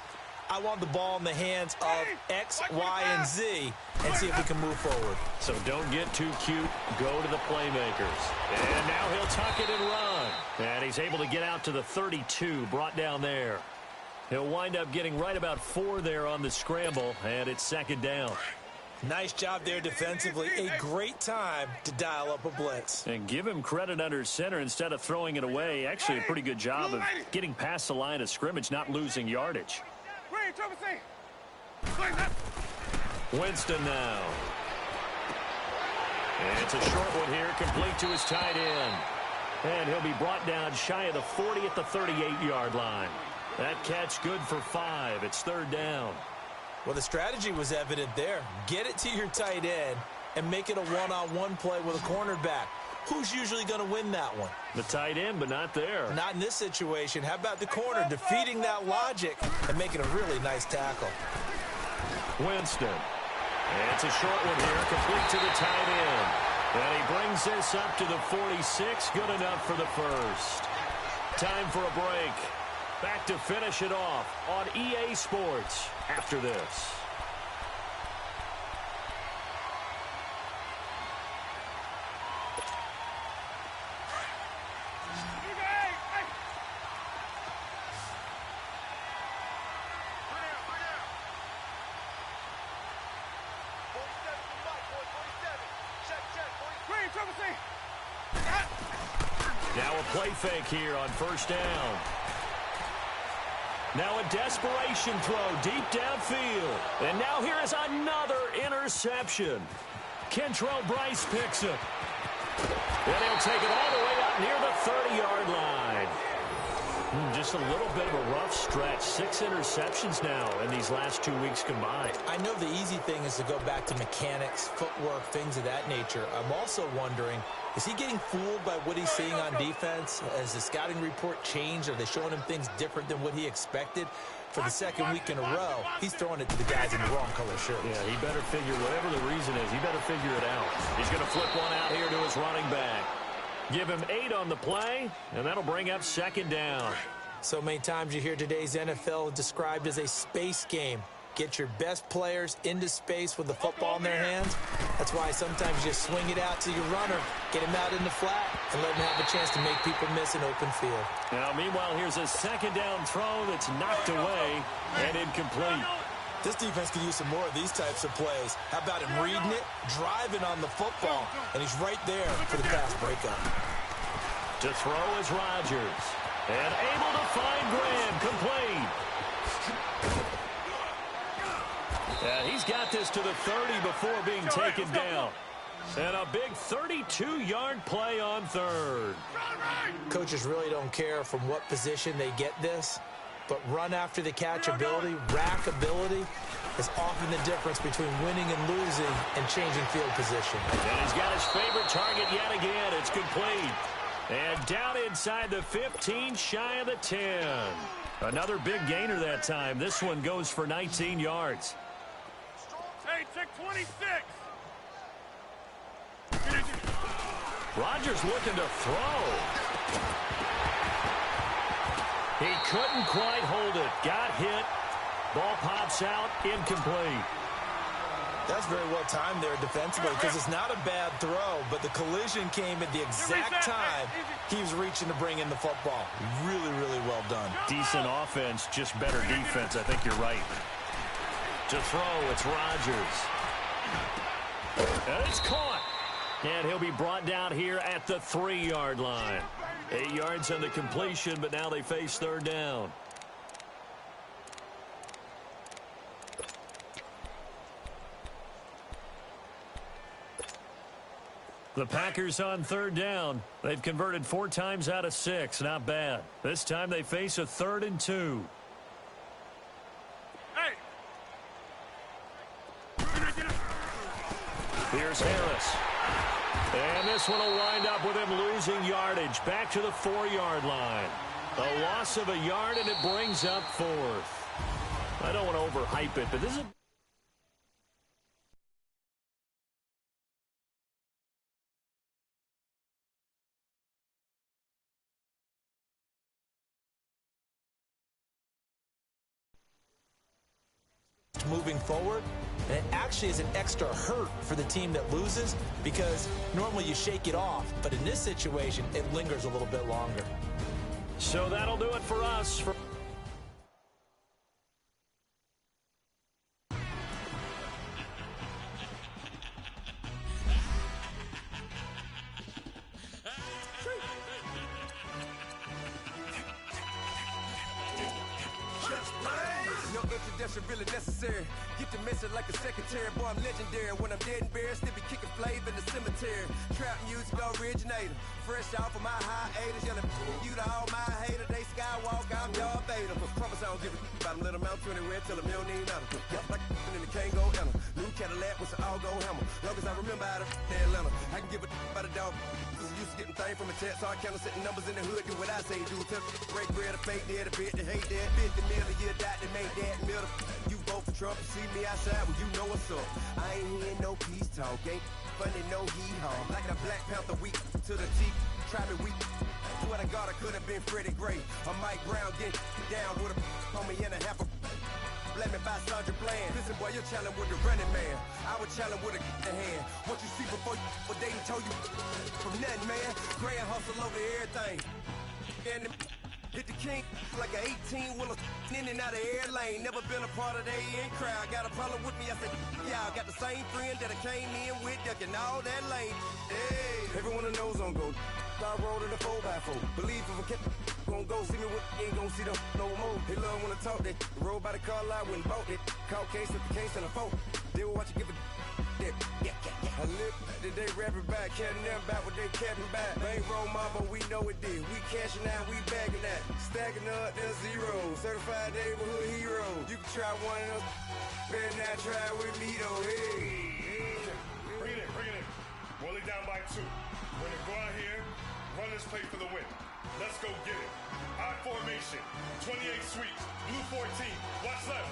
I want the ball in the hands of X, Y, and Z and see if we can move forward. So don't get too cute. Go to the playmakers. And now he'll tuck it and run. And he's able to get out to the 32, brought down there. He'll wind up getting right about 4 there on the scramble, and it's second down. Nice job there defensively. A great time to dial up a blitz. And give him credit under center instead of throwing it away. Actually, a pretty good job of getting past the line of scrimmage, not losing yardage. Winston now. And it's a short one here, complete to his tight end. And he'll be brought down shy of the 40 at the 38-yard line. That catch good for 5. It's third down. Well, the strategy was evident there. Get it to your tight end and make it a one-on-one play with a cornerback. Who's usually going to win that one? The tight end, but not there. Not in this situation. How about the corner defeating that logic and making a really nice tackle? Winston. And it's a short one here, complete to the tight end. And he brings this up to the 46. Good enough for the first. Time for a break. Back to finish it off on EA Sports after this. Now a play fake here on first down. Now a desperation throw deep downfield. And now here is another interception. Kentrell Bryce picks it. And he'll take it all the way out near the 30-yard line. Just a little bit of a rough stretch. 6 interceptions now in these last 2 weeks combined. I know the easy thing is to go back to mechanics, footwork, things of that nature. I'm also wondering, is he getting fooled by what he's seeing on defense? Has the scouting report changed? Are they showing him things different than what he expected? For the second week in a row, he's throwing it to the guys in the wrong color shirts. Yeah, he better figure, whatever the reason is, he better figure it out. He's going to flip one out here to his running back. Give him 8 on the play, and that'll bring up second down. So many times you hear today's NFL described as a space game. Get your best players into space with the football in their hands. That's why sometimes you swing it out to your runner, get him out in the flat, and let him have a chance to make people miss an open field. Now, meanwhile, here's a second down throw that's knocked away and incomplete. This defense could use some more of these types of plays. How about him reading it, driving on the football, and he's right there for the pass breakup. To throw is Rodgers. And able to find Graham, complete. And he's got this to the 30 before being taken down. And a big 32-yard play on third. Coaches really don't care from what position they get this, but run after the catch ability, rack ability, is often the difference between winning and losing and changing field position. And he's got his favorite target yet again. It's complete. And down inside the 15, shy of the 10. Another big gainer that time. This one goes for 19 yards. Hey, check 26. Rodgers looking to throw. He couldn't quite hold it. Got hit. Ball pops out. Incomplete. That's very well timed there defensively because it's not a bad throw, but the collision came at the exact time he was reaching to bring in the football. Really, really well done. Decent offense, just better defense. I think you're right. To throw, it's Rodgers. And it's caught. And he'll be brought down here at the 3-yard line. 8 yards on the completion, but now they face third down. The Packers on third down. They've converted 4 times out of 6. Not bad. This time they face a 3rd and 2. Hey. Here's Harris. And this one will wind up with him losing yardage. Back to the 4-yard line. A loss of a yard, and it brings up fourth. I don't want to overhype it, but this is moving forward, and it actually is an extra hurt for the team that loses because normally you shake it off, but in this situation, it lingers a little bit longer. So that'll do it for us. No introduction really necessary. Get the message like a secretary. Boy, I'm legendary. When I'm dead and buried, still be kicking flavor in the cemetery. Trap music originator. Fresh off of my hiatus. Yelling you to all my haters. They skywalk, I'm Darth Vader. Promise I don't give a about them. Let them out to anywhere. Tell them you don't need nothing. Yep, like in the Kango Enter. New Cadillac with an all-go hammer. Long as I remember how to Atlanta. I can give a about a dog. Used to getting things from a text. So I count setting numbers in the hood. Do what I say do. Tell break bread, a fake dead, a bit, they hate that. 50 million, you die to make that middle. You vote for Trump, you see me outside, well, you know what's up. I ain't hearing no peace talk, ain't funny, no hee-haw. Like a Black Panther weak to the teeth, try me weak. Swear to God, I could have been Freddie Gray. Or Mike Brown get down with a on me and a half a let me buy Sandra Bland. Listen, boy, you're challenging with the running man. I was challenging with a hand. What you see before you, what they told you from nothing, man. Grand hustle over everything. And hit the king like an 18-wheeler in and out of air lane. Never been a part of the in crowd. Got a problem with me, I said, y'all got the same friend that I came in with, ducking all that lane. Hey, everyone that knows on go. I rolled in a 4x4. Believe if I kept gon' go see me with ain't gon' see them no more. They love when I talk that. Roll by the car lot when bought it. Call case at the case and a phone. They will watch you give a that. I live that they rapping back, catting them back what they capping back. Bankroll mama, we know it did. We cashing out, we bagging that. Stacking up, there's zero. Certified neighborhood hero. You can try one of them. Better not try with me though. Hey. Bring it in. Roll it down by 2. We're gonna go out here, run this play for the win. Let's go get it. I formation, 28 sweeps, blue 14. Watch left.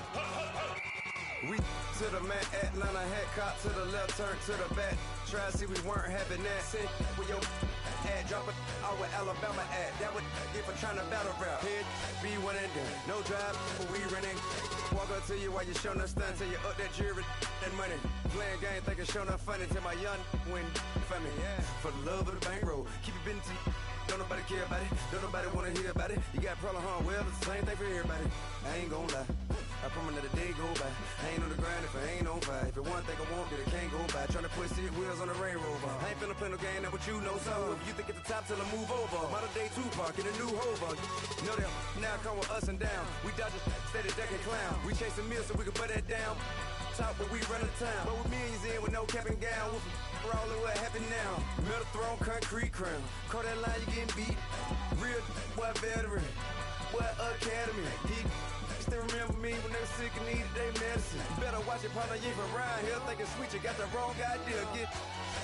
We to the man, Atlanta hat cop to the left, turn to the back. Try to see we weren't having that. Sit with your ad, drop it out with Alabama ad. That would get for trying to battle rap. Head, be one and done. No drive, but we running. Walk up to you while you showing us stun. Till you up that jury and money. Playing game, thinking showing up funny. Till my young win for me. Yeah. For the love of the bankroll. Keep it been to you. Don't nobody care about it. Don't nobody wanna hear about it. You got a problem, huh? Well, it's the same thing for everybody. I ain't gon' lie. I promise that a day go by. I ain't on the grind if I ain't on fire. If it one thing I want, then it can't go by. Tryna put seat wheels on the Range Rover. I ain't finna play no game, that what you know. So if you think it's the top till I move over. Modern day Tupac in a new Hova. Know that now come with us and down. We dodge a steady deck and clown. We chasing meals so we can put that down. Top, but we run the town. But with millions in with no cap and gown. We're all in what happened now. Metal throne, concrete crown. Call that line, you getting beat. Real, what veteran. What academy. He still remember me when they were sick and needed their medicine. Better watch it, partner, you ain't from around here. Thinking sweet, you got the wrong idea. Get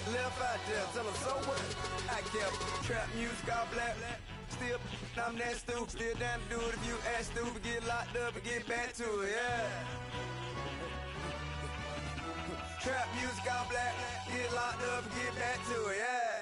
left out there. Tell them so what? I kept trap music, all black. Still, I'm that stupid. Still down to do it if you act stupid. Get locked up and get back to it, yeah. Trap music, all black. Get locked up and get back to it, yeah.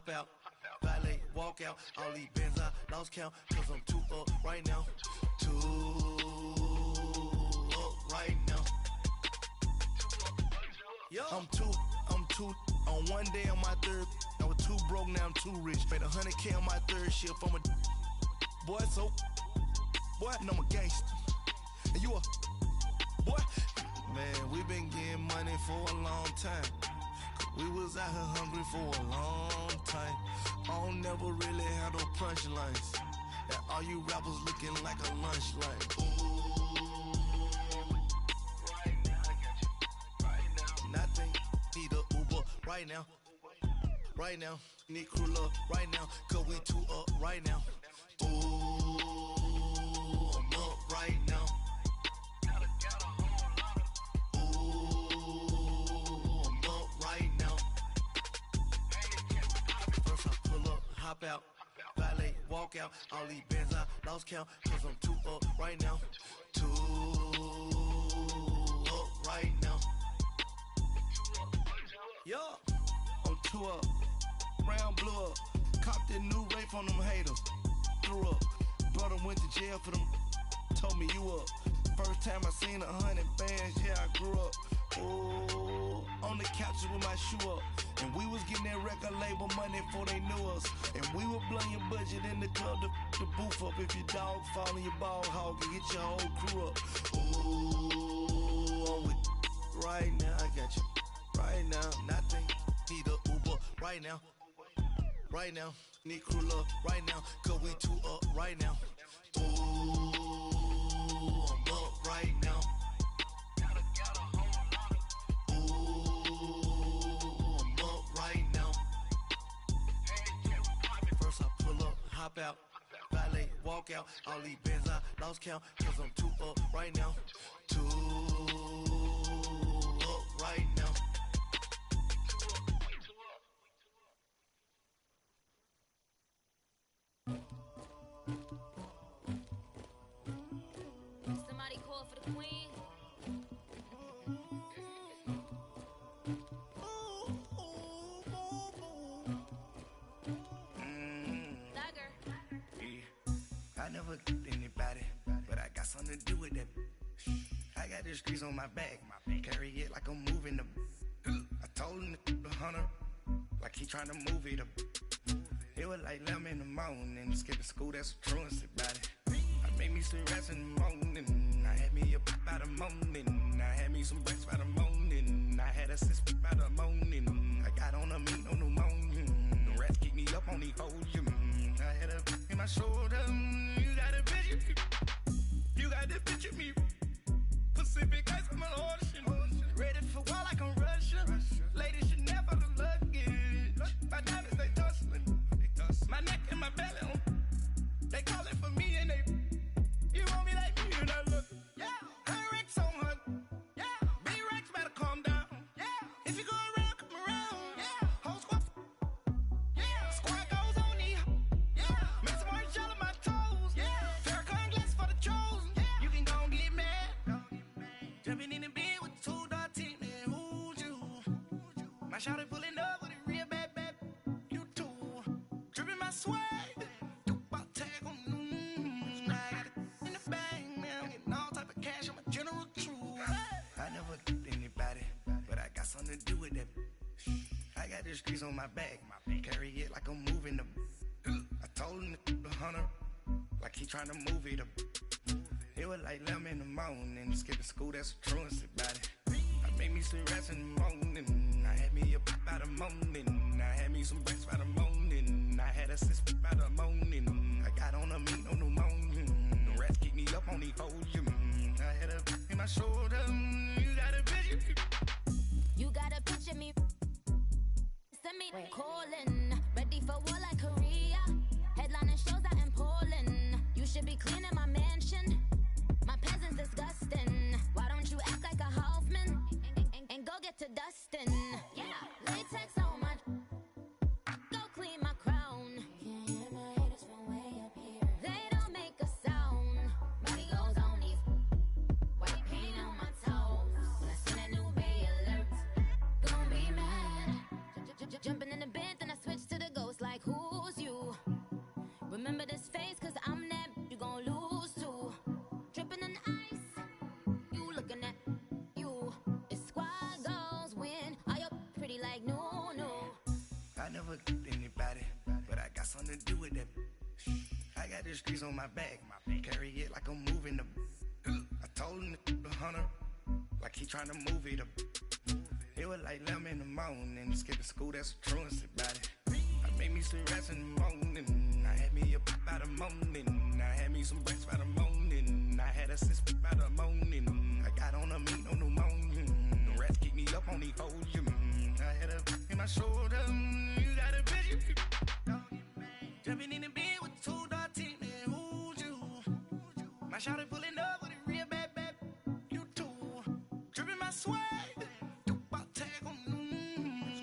Out, valet, walk out, all these bands I lost count, cause I'm too up right now, too up right now. I'm too, on one day on my third, I was too broke, now I'm too rich, made 100K on my third shift, I'm a boy, so, boy, and I'm a gangster, and you a, boy, man, we been getting money for a long time. We was out here hungry for a long time. I don't never really have no punchlines. That all you rappers looking like a lunch line. Right now, I got you. Right now. Nothing, need a Uber right now. Right now, need crew love right now. Cause we two up right now. Ooh, I'm up right now. Ooh, I'm up right now. First I pull up, hop out, valet, walk out. All these bands I lost count. Cause I'm two up right now. Two up right now. Yeah, I'm two up. Round blew up. Copped that new rape on them haters. Threw up. Brother went to jail for them. Told me you up. First time I seen 100 bands, yeah, I grew up. Ooh, on the couches with my shoe up. And we was getting that record label money before they knew us. And we were blowing your budget in the club to the booth up. If your dog fall in your ball hog and get your whole crew up. Ooh, I'm with right now, I got you. Right now, nothing, need a Uber right now. Right now, need crew love right now. Cause we two up right now. Ooh, I'm up right now. Ooh, I'm up right now. First I pull up, hop out, valet, walk out. All these bands I lost count. Cause I'm two up right now. Two up right now. Somebody call for the queen. Dagger. Yeah. I never did anybody, but I got something to do with that. I got the streets on my back, carry it like I'm moving the. I told him to the hunter, like he trying to move it up. It was like 11 in the morning, skipping school, that's a truancy about it. I made me some rest in the morning, I had me up by the morning, I had me some breaks by the morning, I had a sis by the morning, I got on a meat, no pneumonia, the rats keep me up on the podium, I had a in my shoulder, you got a picture, you got the picture me, Pacific ice on my ocean, ready for war like I'm Russian, ladies should never look luggage, my diamonds they tussling. My neck and my belly on. They call it for me and they. You want me like me and I look. Yeah. Her Rex on her. Yeah. B-Rex better calm down. Yeah. If you go around, come around. Yeah. Whole squad. Yeah. Squad goes on me. Yeah. Make some orange gel on my toes. Yeah. Farrakhan glass for the chosen. Yeah. You can go and get mad. Jumping in the bed with 2 dark teeth, man. Who's you? My shawty pulling up with a real bad. You too. Dripping my swag, about tag on I got it in the bag, man. I'm getting all type of cash, I'm a general true. I never did anybody, but I got something to do with that. I got the streets on my back, carry it like I'm moving the. I told him to the hunter, like he trying to move it up. It was like 11 in the morning, skipping school, that's a truancy about it. I made me some rest in the morning, I had me up by the morning, I had me some breaks by the morning, I had a sis by the morning, I got on a meat, no pneumonia, the rats keep me up on the podium, I had a in my shoulder, you got a picture. You got a picture me. Send me calling. Ready for war like Korea. Headlining shows out in Poland. You should be cleaning my mansion. My peasants disgusting. Why don't you act like a Hoffman and go get to dustin'? Yeah, latex on my. Go clean my crown. Can't hear my haters from way up here. They don't make a sound. Body goes on these. White paint on my toes. When I send a new Bay alert, gon' be mad. Jumping in the bed, then I switch to the ghost like who's you? Remember this face, cause I'm that you gon' lose too. Dripping in ice, you looking at you. It's squad goals win. Are you pretty like no? I never did anybody, but I got something to do with that. I got the streets on my back, carry it like I'm moving the. I told him to the hunter, like he trying to move it up. It was like 11 in the morning, skipping school, that's a truancy about it. I made me some rest in the morning, I had me up by the morning, some breakfast by the morning. I had a six by the morning. I got on a meat, no pneumonia. The rats keep me up on the podium. I had a in my shoulder. You got a bitch. Jumping in the bed with two dark teeth. Who's you? My shawty pulling up with a real bad. You too. Dripping my swag. About tag on.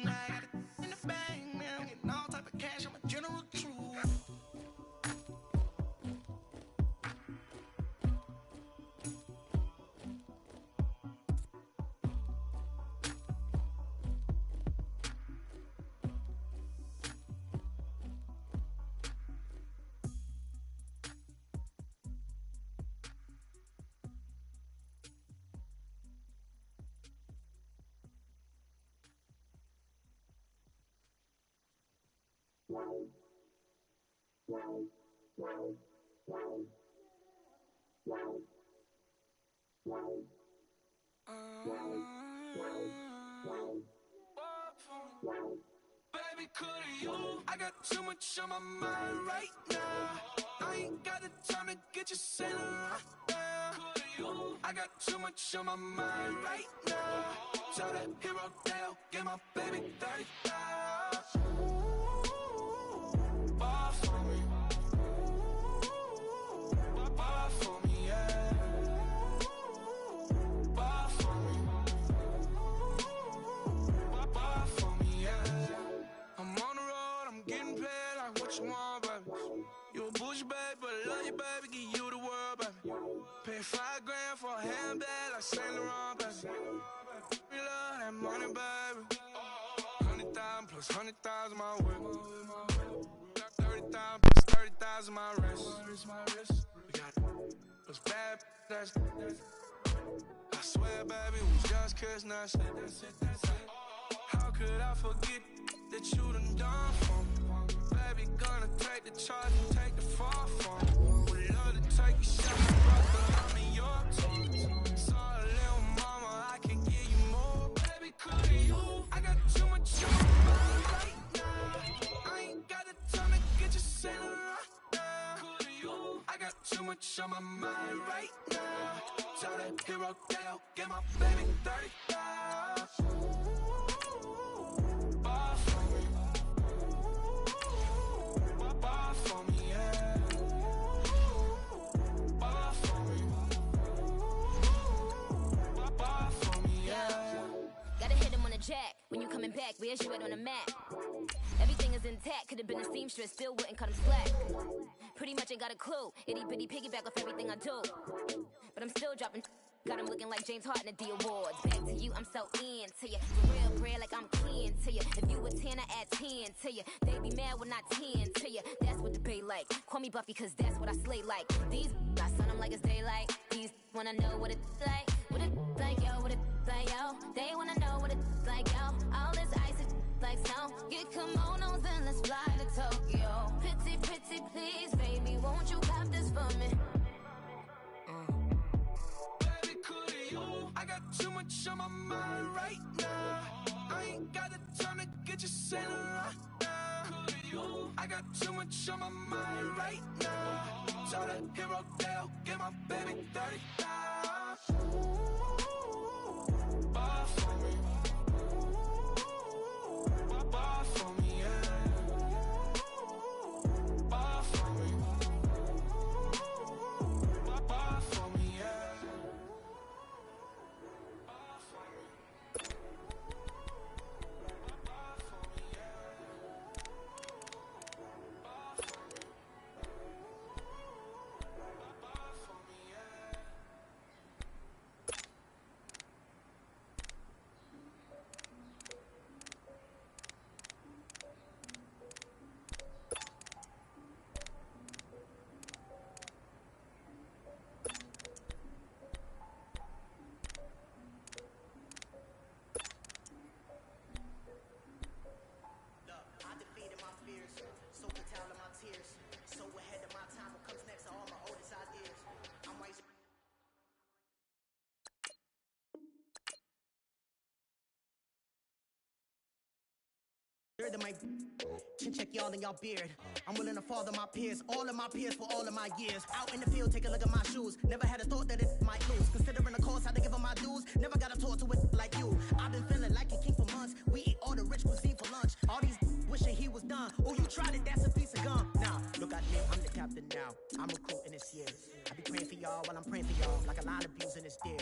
I got it in the bag now. Getting all type of cash. I'm a general true. Baby, could you? I got too much on my mind right now. I ain't got the time to get you sailing right now. Could you? I got too much on my mind right now. Tell that hero Dale, get my baby 30,000. Bar for me. Bar for me, yeah. Bar for me. Bar for me, yeah. I'm on the road, I'm getting paid like what you want, baby. You a bougie, baby, but I love you, baby. Give you the world, baby. Pay $5 grand for a handbag like Saint Laurent, baby. We love that money, baby. 100,000 plus 100,000 my way. 30,000 plus 30,000 my wrist. We got those bad, that's I swear, baby, we just kissing us. How could I forget that you done for me? Baby, gonna take the charge and take the fall from me. Would love to take a shot, but I'm in your team. Sorry, little mama, I can give you more. Baby, could you? I got too much on my mind right now. I ain't got the time to get you sailing right now. Could you? I got too much on my mind right now. Tell that hero Dale, get my baby 30,000. Bar for me. Bar for me, yeah. Bar for me. Bar for me, yeah. Gotta hit him on the jack. When you coming back, where's you at on the map? Everything is intact. Could've been a seamstress, still wouldn't cut him slack. Pretty much ain't got a clue. Itty bitty piggyback off everything I do. But I'm still dropping. Got him looking like James Harden at the awards. Back to you, I'm so into you. For real, bread like I'm kin to you. If you a 10, I add 10 to you. They be mad when I 10 to you. That's what the bay like. Call me Buffy, cause that's what I slay like. These I sun them like it's daylight. These wanna know what it's like. What it like, yo, what it like, yo. They wanna know what it's like, yo. All this ice is like snow. Get kimonos and let's fly to Tokyo. Pretty, pretty, please, baby, won't you cop this for me? I got too much on my mind right now. I ain't got the time to get you sailing right now. I got too much on my mind right now. Tell that hero Dale, get my baby 30,000. Bar for me. Bar for me, yeah. Bar for me. Bar for me, yeah. That might check y'all in y'all beard. I'm willing to father my peers, all of my peers for all of my years. Out in the field, take a look at my shoes. Never had a thought that it might lose. Considering the cost, had to give them my dues. Never got to talk to it like you. I've been feeling like a king for months. We eat all the rich cuisine for lunch. All these wishing he was done. Oh, you tried it, that's a piece of gum. Now, look at me, I'm the captain now. I'm recruiting this year. I be praying for y'all while I'm praying for y'all. Like a line of views in this deer.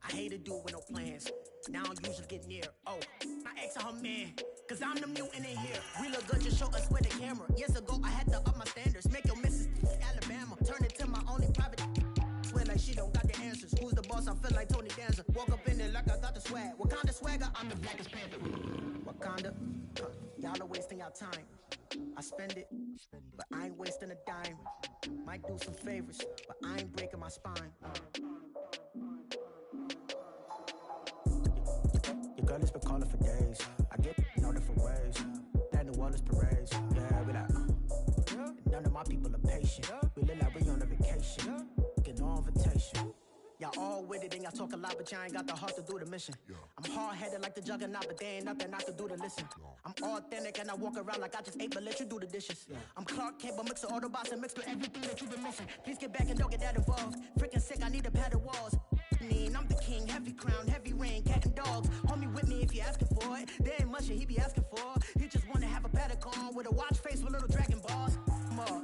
I hate a dude with no plans. Now I don't usually get near. Oh, my ex her man. Cause I'm the mutant in here. We look good, just show us where the camera. Years ago, I had to up my standards. Make your missus Alabama. Turn it to my only private. Swear like she don't got the answers. Who's the boss? I feel like Tony Danza. Walk up in there like I got the swag. Wakanda swagger, I'm the blackest panther. Wakanda, y'all are wasting your time. I spend it, but I ain't wasting a dime. Might do some favors, but I ain't breaking my spine. Your girl has been calling for days. I get in all different ways. That New Orleans parades. Yeah, we like, none of my people are patient. We look like we on a vacation. Get no invitation. Y'all all with it and y'all talk a lot, but y'all ain't got the heart to do the mission. I'm hard-headed like the juggernaut, but there ain't nothing I can do to listen. I'm authentic and I walk around like I just ate, but let you do the dishes. I'm Clark Kent, but mix the Autobots and mix with everything that you've been missing. Please get back and don't get that involved. Freaking sick, I need a padded walls. I'm the king, heavy crown, heavy rain, cat and dogs. Homie with me if you're asking for it. There ain't much that he be asking for. He just wanna have a paddock on with a watch face with little dragon balls.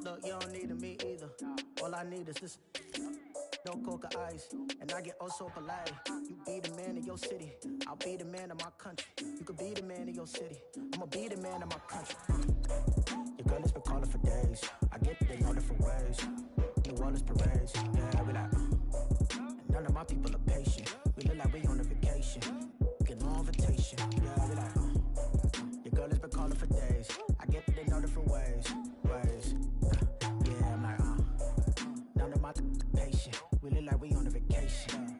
Look, you don't need me either. All I need is this. No coca ice, and I get oh so polite. You be the man of your city, I'll be the man of my country. You could be the man of your city, I'ma be the man of my country. Your girl has been calling for days. I get it in all different ways. New Orleans parades, yeah, we like. None of my people are patient. We look like we on a vacation. Get no invitation, yeah, we like. Your girl has been calling for days. I get it in all different ways. Yeah, I'm like, none of my patient. We look like we on a vacation.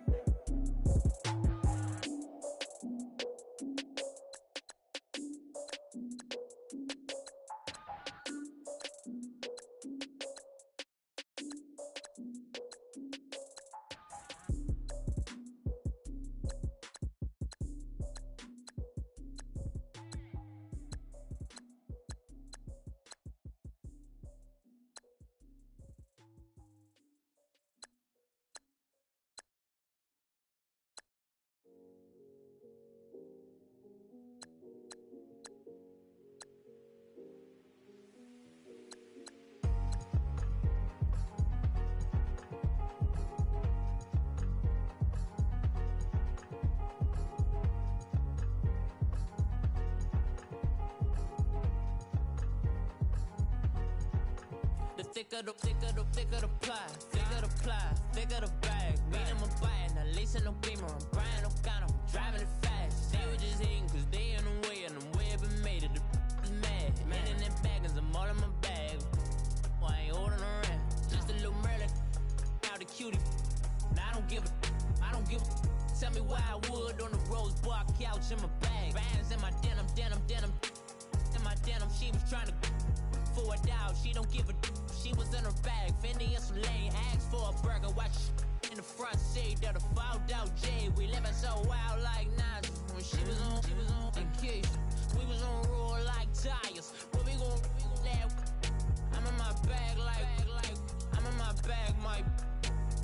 Thicker the pie, thicker the bag. Beat them a bite, now lacing no beamer. I'm Brian O'Connor, driving it fast. They were just hating cause they in the way, and the way I've been made it, the is mad. Man in them baggins, I'm all in my bag. I ain't holding around, just a little Merlin, out the cutie. Now I don't give a, tell me why I would on the rose bar couch in my bag. Bands in my denim, in my denim, she was trying to for a doubt, she don't give a she was in her bag, Fendi and some lane, asked for a burger, watch in the front seat, that a fouled out J, we living so wild like Nas, when she was on vacation, we was on roll like tires, what we gon' let, I'm in my bag like, I'm in my bag,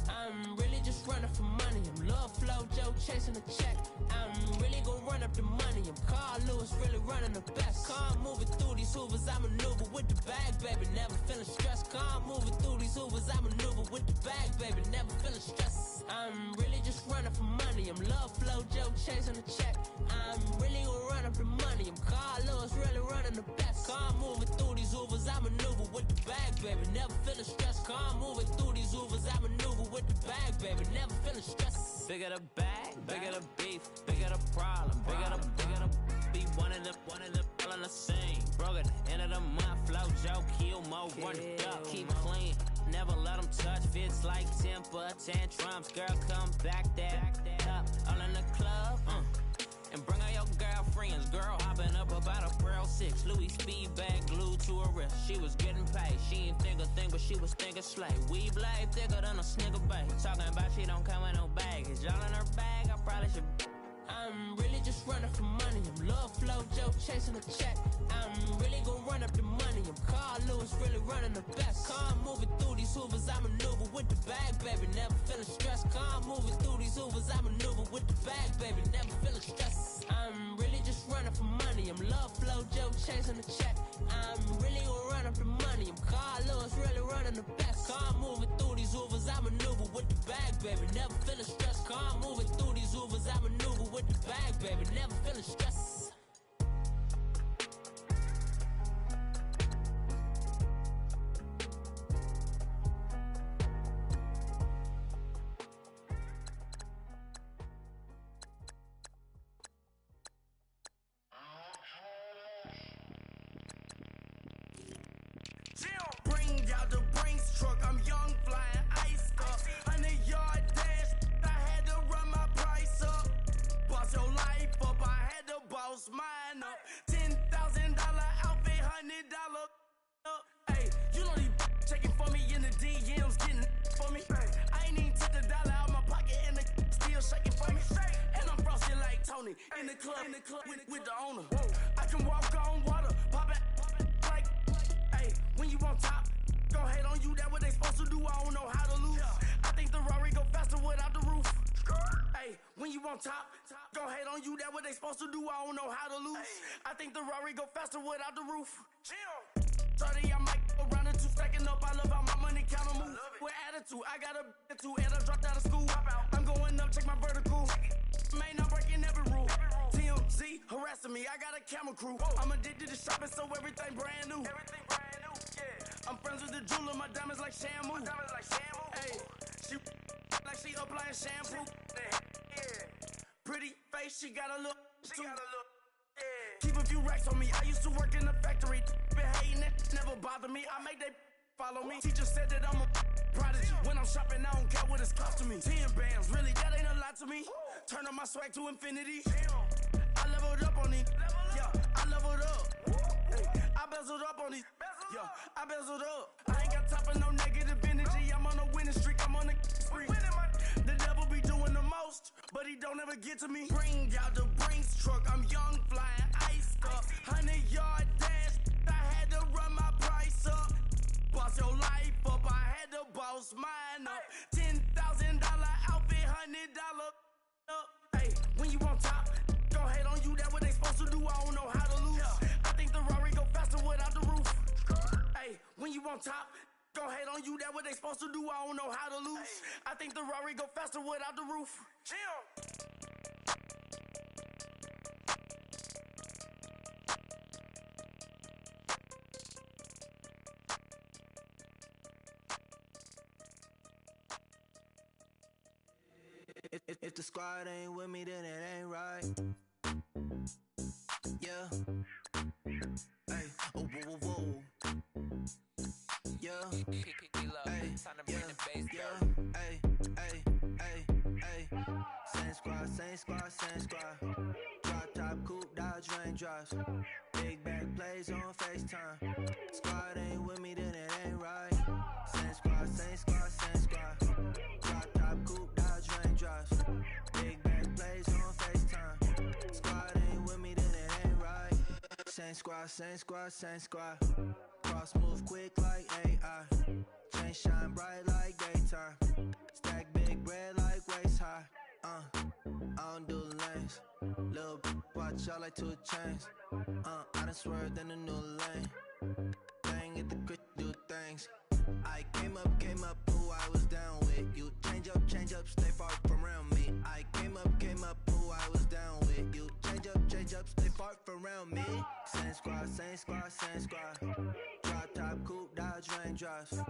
I'm really just running for money, I'm love flow, Joe chasing the check, I'm really gon' run up the money, I'm Carl Lewis, really running the best, car moving through these hoovers, I maneuver with the bag, baby, never feeling stressed, car moving through these hoovers, I maneuver with the bag, baby, never feeling stressed, I'm really just running for money, I'm love flow, Joe chasing the check, I'm really gon' run up the money, I'm Carl Lewis, really running the best, car moving through these hoovers, I maneuver with the bag, baby, never feeling stressed, car moving through these hoovers, I maneuver with the bag, baby, never feeling stressed. Bigger the bag, bigger the beef, bigger the problem, bigger the be one of them all in the same. Broke at the end of the month, flow, Joe, kill, mo, run it up, keep clean. Never let them touch, fits like temper tantrums. Girl, come back that up, all in the club, and bring all your girlfriends. Girl hopping up about a Pearl 6, Louis speed bag glued to her wrist. She was getting paid, she ain't think a thing, but she was thinking slay. We blade thicker than a snicker bag. Talking about she don't come with no baggage. All in her bag, I probably should. I'm really just running for money. I'm love flow, Joe chasing a check. I'm really gonna run up the money. I'm Carl Lewis, really running the best. Car moving through these Hoovers, I maneuver with the bag, baby. Never feeling stressed. Car moving through these Hoovers, I maneuver with the bag, baby. Never feeling stressed. I'm really just running for money. I'm love flow, Joe chasing a check. I'm really gonna run up the money. I'm Carl Lewis, really running the best. Car moving through these Hoovers, I maneuver with the bag, baby. Never feeling stressed. Car moving through these Hoovers, I maneuver with the bag, baby. Never feeling stressed. Bring out the Brinks truck, I'm young, flying ice up. 100-yard dash, I had to run my price up. Boss your life up, I had to boss mine up. $10,000 outfit, $100 up. Hey, you know these checking for me in the DMs, getting for me. I ain't even took the dollar out my pocket and the still shaking for me. And I'm frosty like Tony in the club with the owner. I can walk on water, pop it like. Hey, when you on top, go hate on you, that what they supposed to do, I don't know how to lose. I think the Rari go faster without the roof. Hey, when you on top, go hate on you, that what they supposed to do, I don't know how to lose. I think the Rari go faster without the roof. 30, I might go around the two, stacking up, I love how my money counter move. With attitude, I got a attitude, and I dropped out of school. I'm going up, check my vertical. Man, I'm breaking every rule. TMZ harassing me, I got a camera crew. I'm addicted to shopping, so everything brand new. I'm friends with the jeweler, my diamonds like Shamu. Hey, she like she applying shampoo. Pretty face, she got a look. Keep a few racks on me. I used to work in the factory. Been hating it, never bother me. I make they follow me. Teacher said that I'm a prodigy. When I'm shopping, I don't care what it's costing me. 10 bands, really, that ain't a lot to me. Turn up my swag to infinity. I leveled up on these. Yeah, I leveled up. I bezeled up on these. Yo, I bezeled up. I ain't got time for no negative energy. I'm on a winning streak. I'm on a spree. The devil be doing the most, but he don't ever get to me. Bring out the Brinks truck. I'm young, flying ice up. 100-yard dash. I had to run my price up. Boss your life up. I had to boss mine up. $10,000 outfit, $100 up. Hey, when you on top, go hate on you. That what they supposed to do. I don't know how to lose. I think the Rari go faster without the roof. Hey, when you on top, go hate on you. That what they supposed to do. I don't know how to lose. I think the Rari go faster without the roof. If the squad ain't with me, then it ain't right. Yeah. Hey, oh, whoa, whoa, whoa. Yeah. Hey, yeah. Hey, hey, hey, hey. Same squad, same squad, same squad. Drop top, coupe, Dodge raindrops. Big back plays on FaceTime. Squad ain't with me, then it ain't right. Same squad, same squad, same squad. Drop top, coupe, Dodge raindrops. Big back plays on FaceTime. Squad ain't with me, then it ain't right. Same squad, same squad, same squad. Cross move quick like AI. Chain shine bright like daytime. Stack big bread like waist high. I don't do lanes. Little watch out like 2 chains. I done swerved in a new lane. Bang at the crit, do things. I came up, who I was down with. You change up, stay far from around me. I came up, who I was down with. You change up, stay far from around me. Same squad, same squad, same squad. Drop top, coupe, Dodge raindrops.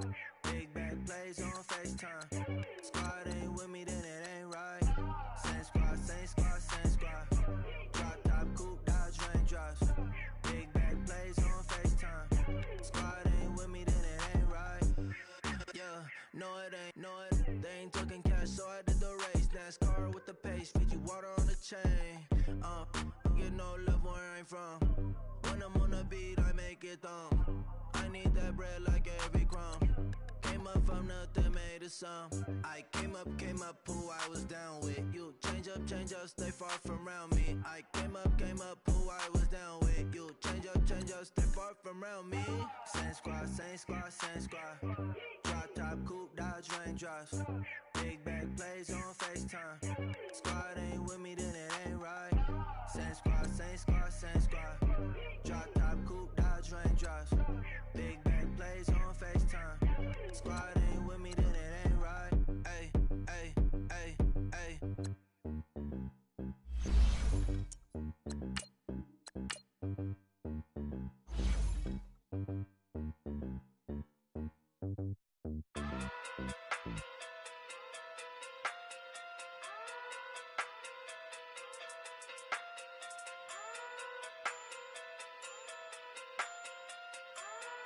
Big back plays on FaceTime. Squad ain't with me, then it ain't right. Same squad, same squad, same squad. Drop top, coupe, Dodge raindrops. Big back plays on FaceTime. Squad ain't with me, then it ain't right. Yeah, no it ain't, they ain't talking cash, so I did the race. NASCAR with the pace, feed you water on the chain. Get no love where I'm from. When I'm on the beat, I make it thumb. I need that bread like every crumb. Came Came up from nothing, made a sum. I came up, who I was down with. You change up, stay far from around me. I came up, who I was down with. You change up, stay far from around me. Same squad, same squad, same squad. Drop top, coupe, dodge, raindrops. Big bag plays on FaceTime. Squad ain't with me, then it ain't right. Same squad, same squad, same squad. Drop top, coupe, dodge, raindrops. Big bag plays on FaceTime. Squad ain't with me, then it ain't right. Ay, ay, ay, ay.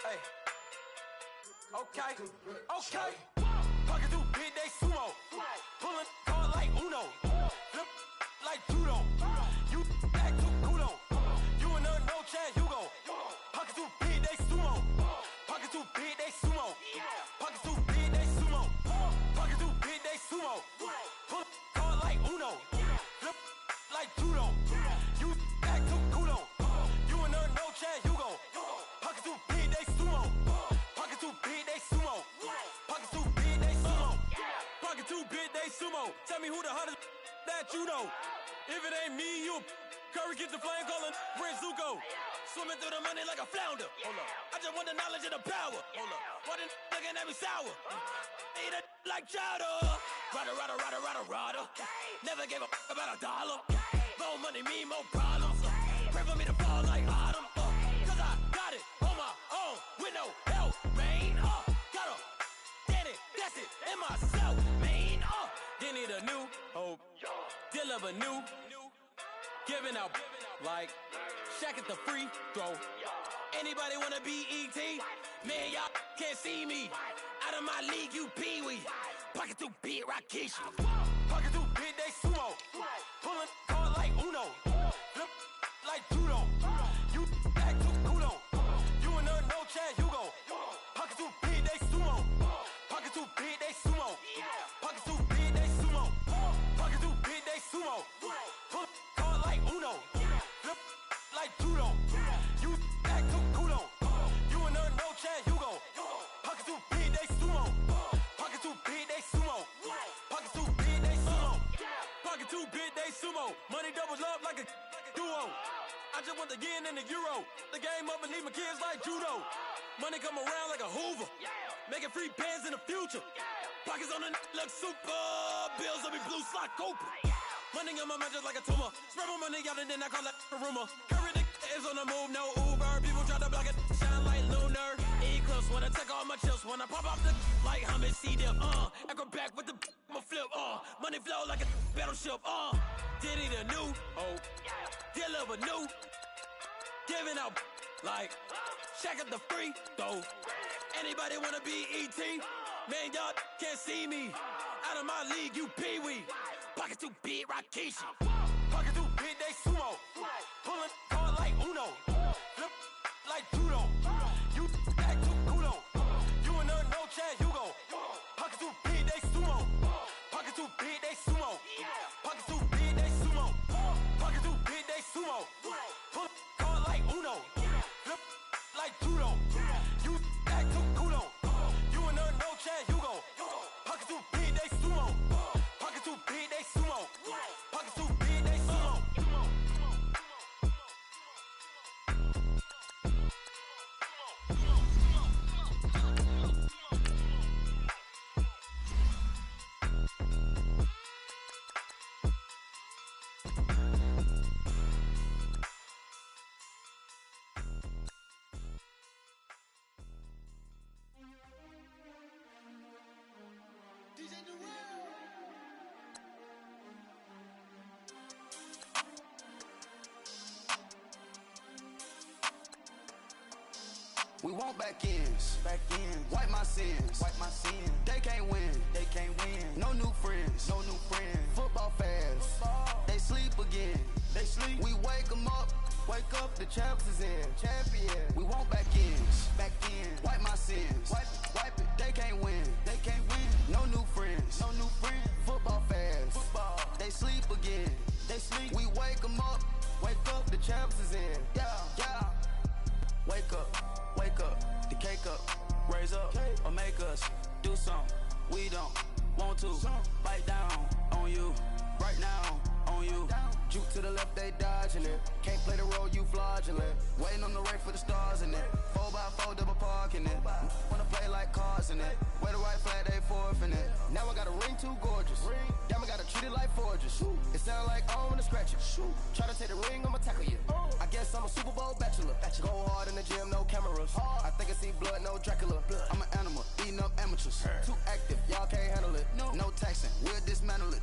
Hey. Okay. Pocket through big, they sumo. Pulling card like Uno. Flip like judo. You back to kudo. You and no Chad Hugo. Pocket too big, they sumo. Pocket too big, they sumo. Pocket too big, they sumo. Pocket too big, they sumo. Pull card like Uno. Flip like judo. You back to kudo. You and no Chad Hugo. Pocket too big, they sumo. Pocket too big, they sumo. Pocket too big, they sumo. Pocket too big, they sumo. Tell me who the hottest that you know. If it ain't me, you Curry gets the flame calling Prince Zuko. Swimming through the money like a flounder. Hold up. I just want the knowledge and the power. Hold up. Why the looking at me sour? Eat it like chowder. Rada. Never gave a about $1. More money, me, more problems. Pray for me to fall like autumn. Cause I got it on my own with no help, man. Got a daddy, that's it, in myself, man. They need a new hope, deliver new, giving out like Shaq at the free throw. Anybody wanna be ET? Man, y'all can't see me. Out of my league, you pee-wee. Pocket too big, Rakish. Pocket too big, they sumo. Pulling card like Uno. Flip like judo. You back to kudo. You and no Chad Hugo. Pocket too big, they sumo. Pocket too big, they sumo. Pocket too big, they sumo. Pocket too big, they sumo. Pull card like Uno. Flip like judo. You back to kudo. You and no Chad Hugo. Pocket too big, they sumo. Pocket too big, they sumo. Pocket too big, they sumo. Pocket too big, they sumo. Money doubles up like a duo. I just want the yen and the euro. The game up and leave my kids like judo. Money come around like a Hoover. Making free bands in the future. Pockets on the look super. Bills on me blue slot Cooper. Money on my mind just like a tumor. Spread my money out and then I call it a rumor. Curry the is on the move, no Uber. People try to block it, shine like lunar. Eclipse when I take all my chips. When I pop off the like hummus, C-dip, acrobat with the I'ma flip, money flow like a battleship, Diddy the new, deliver new. Giving out like Shaq at the free throw. Anybody wanna be ET? Man, y'all can't see me. Out of my league, you pee-wee. Pocket too big, Rakishi. Pocket too big, they sumo. Pulling card like Uno. Flip like judo. You back to kudo. You and no Chad Hugo. Pocket too big, they sumo. Pocket too big, they sumo. Pocket too big, they sumo. Pocket too big, they sumo. Pull card like Uno. Flip like judo. You back to kudo. You and no Chad Hugo. Pocket too big, they sumo. Pocket too big, they sumo. Pocket too big, they sumo. We want back ends. Wipe my sins. They can't win. No new friends. Football fans. They sleep again. We wake them up. The champs is in. We want back ends. Wipe my sins. Wipe it. They can't win. They can't win. No new friends. No new friends. Football fans. Football. They sleep again. They sleep. We wake them up. Wake up. The champs is in. Yeah. Yeah. Wake up. Wake up. The cake up. Raise up. Or make us do something. We don't want to. Bite down on you. Right now on you. Juke to the left, they dodging it. Can't play the role, you fraudulent. Waiting on the right for the stars in it. 4x4 double parking it. Wanna play like cars in it. Wear the right flag, they forfeiting it. Now I got a ring too gorgeous. Damn, I gotta treat it like forges. It sound like I wanna scratch it. Try to take the ring, I'ma tackle you. I guess I'm a Super Bowl bachelor. Go hard in the gym, no cameras. I think I see blood, no Dracula. I'm an animal, eating up amateurs. Too active, y'all can't handle it. No taxing, we'll dismantle it.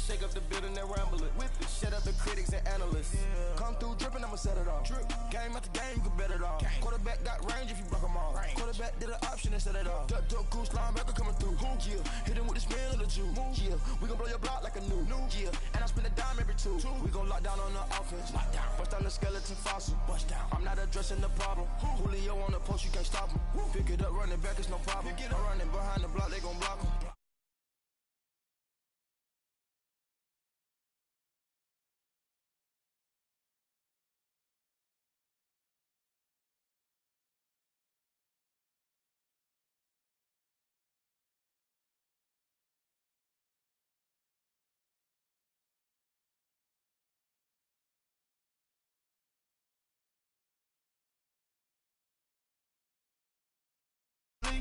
Shake up the building and ramble it. Whip it, shut up the critics and analysts. Come through dripping, I'ma set it off. Game after game, you can bet it off. Quarterback got range if you block them all. Quarterback did an option and set it off. Duck goose linebacker coming through. Yeah, hit him with the spin of the Jew. Yeah, we gon' blow your block like a new. Yeah, and I spend a dime every two. We gon' lock down on the offense. Bust down the skeleton fossil. Bust down. I'm not addressing the problem. Julio on the post, you can't stop him. Pick it up, running back, it's no problem. I'm running behind the block, they gon' block him.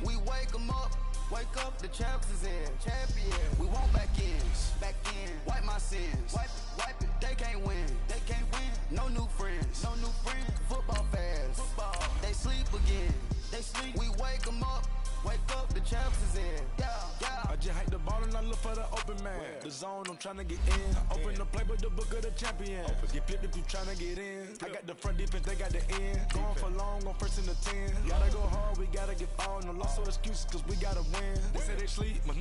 We wake them up, wake up, the champs is in. Champion, we want back in, wipe my sins, wipe it, they can't win, no new friends, football fans, they sleep again, we wake them up, the champs is in, yeah. I just hike the ball and I look for the open man. The zone, I'm trying to get in. Open the play with the book of the champion. Get flipped if you trying to get in. I got the front defense, they got the end. Going for long, on first and the 10. Gotta go hard, we gotta get all. No loss or excuses, cause we gotta win. They say they sleep, but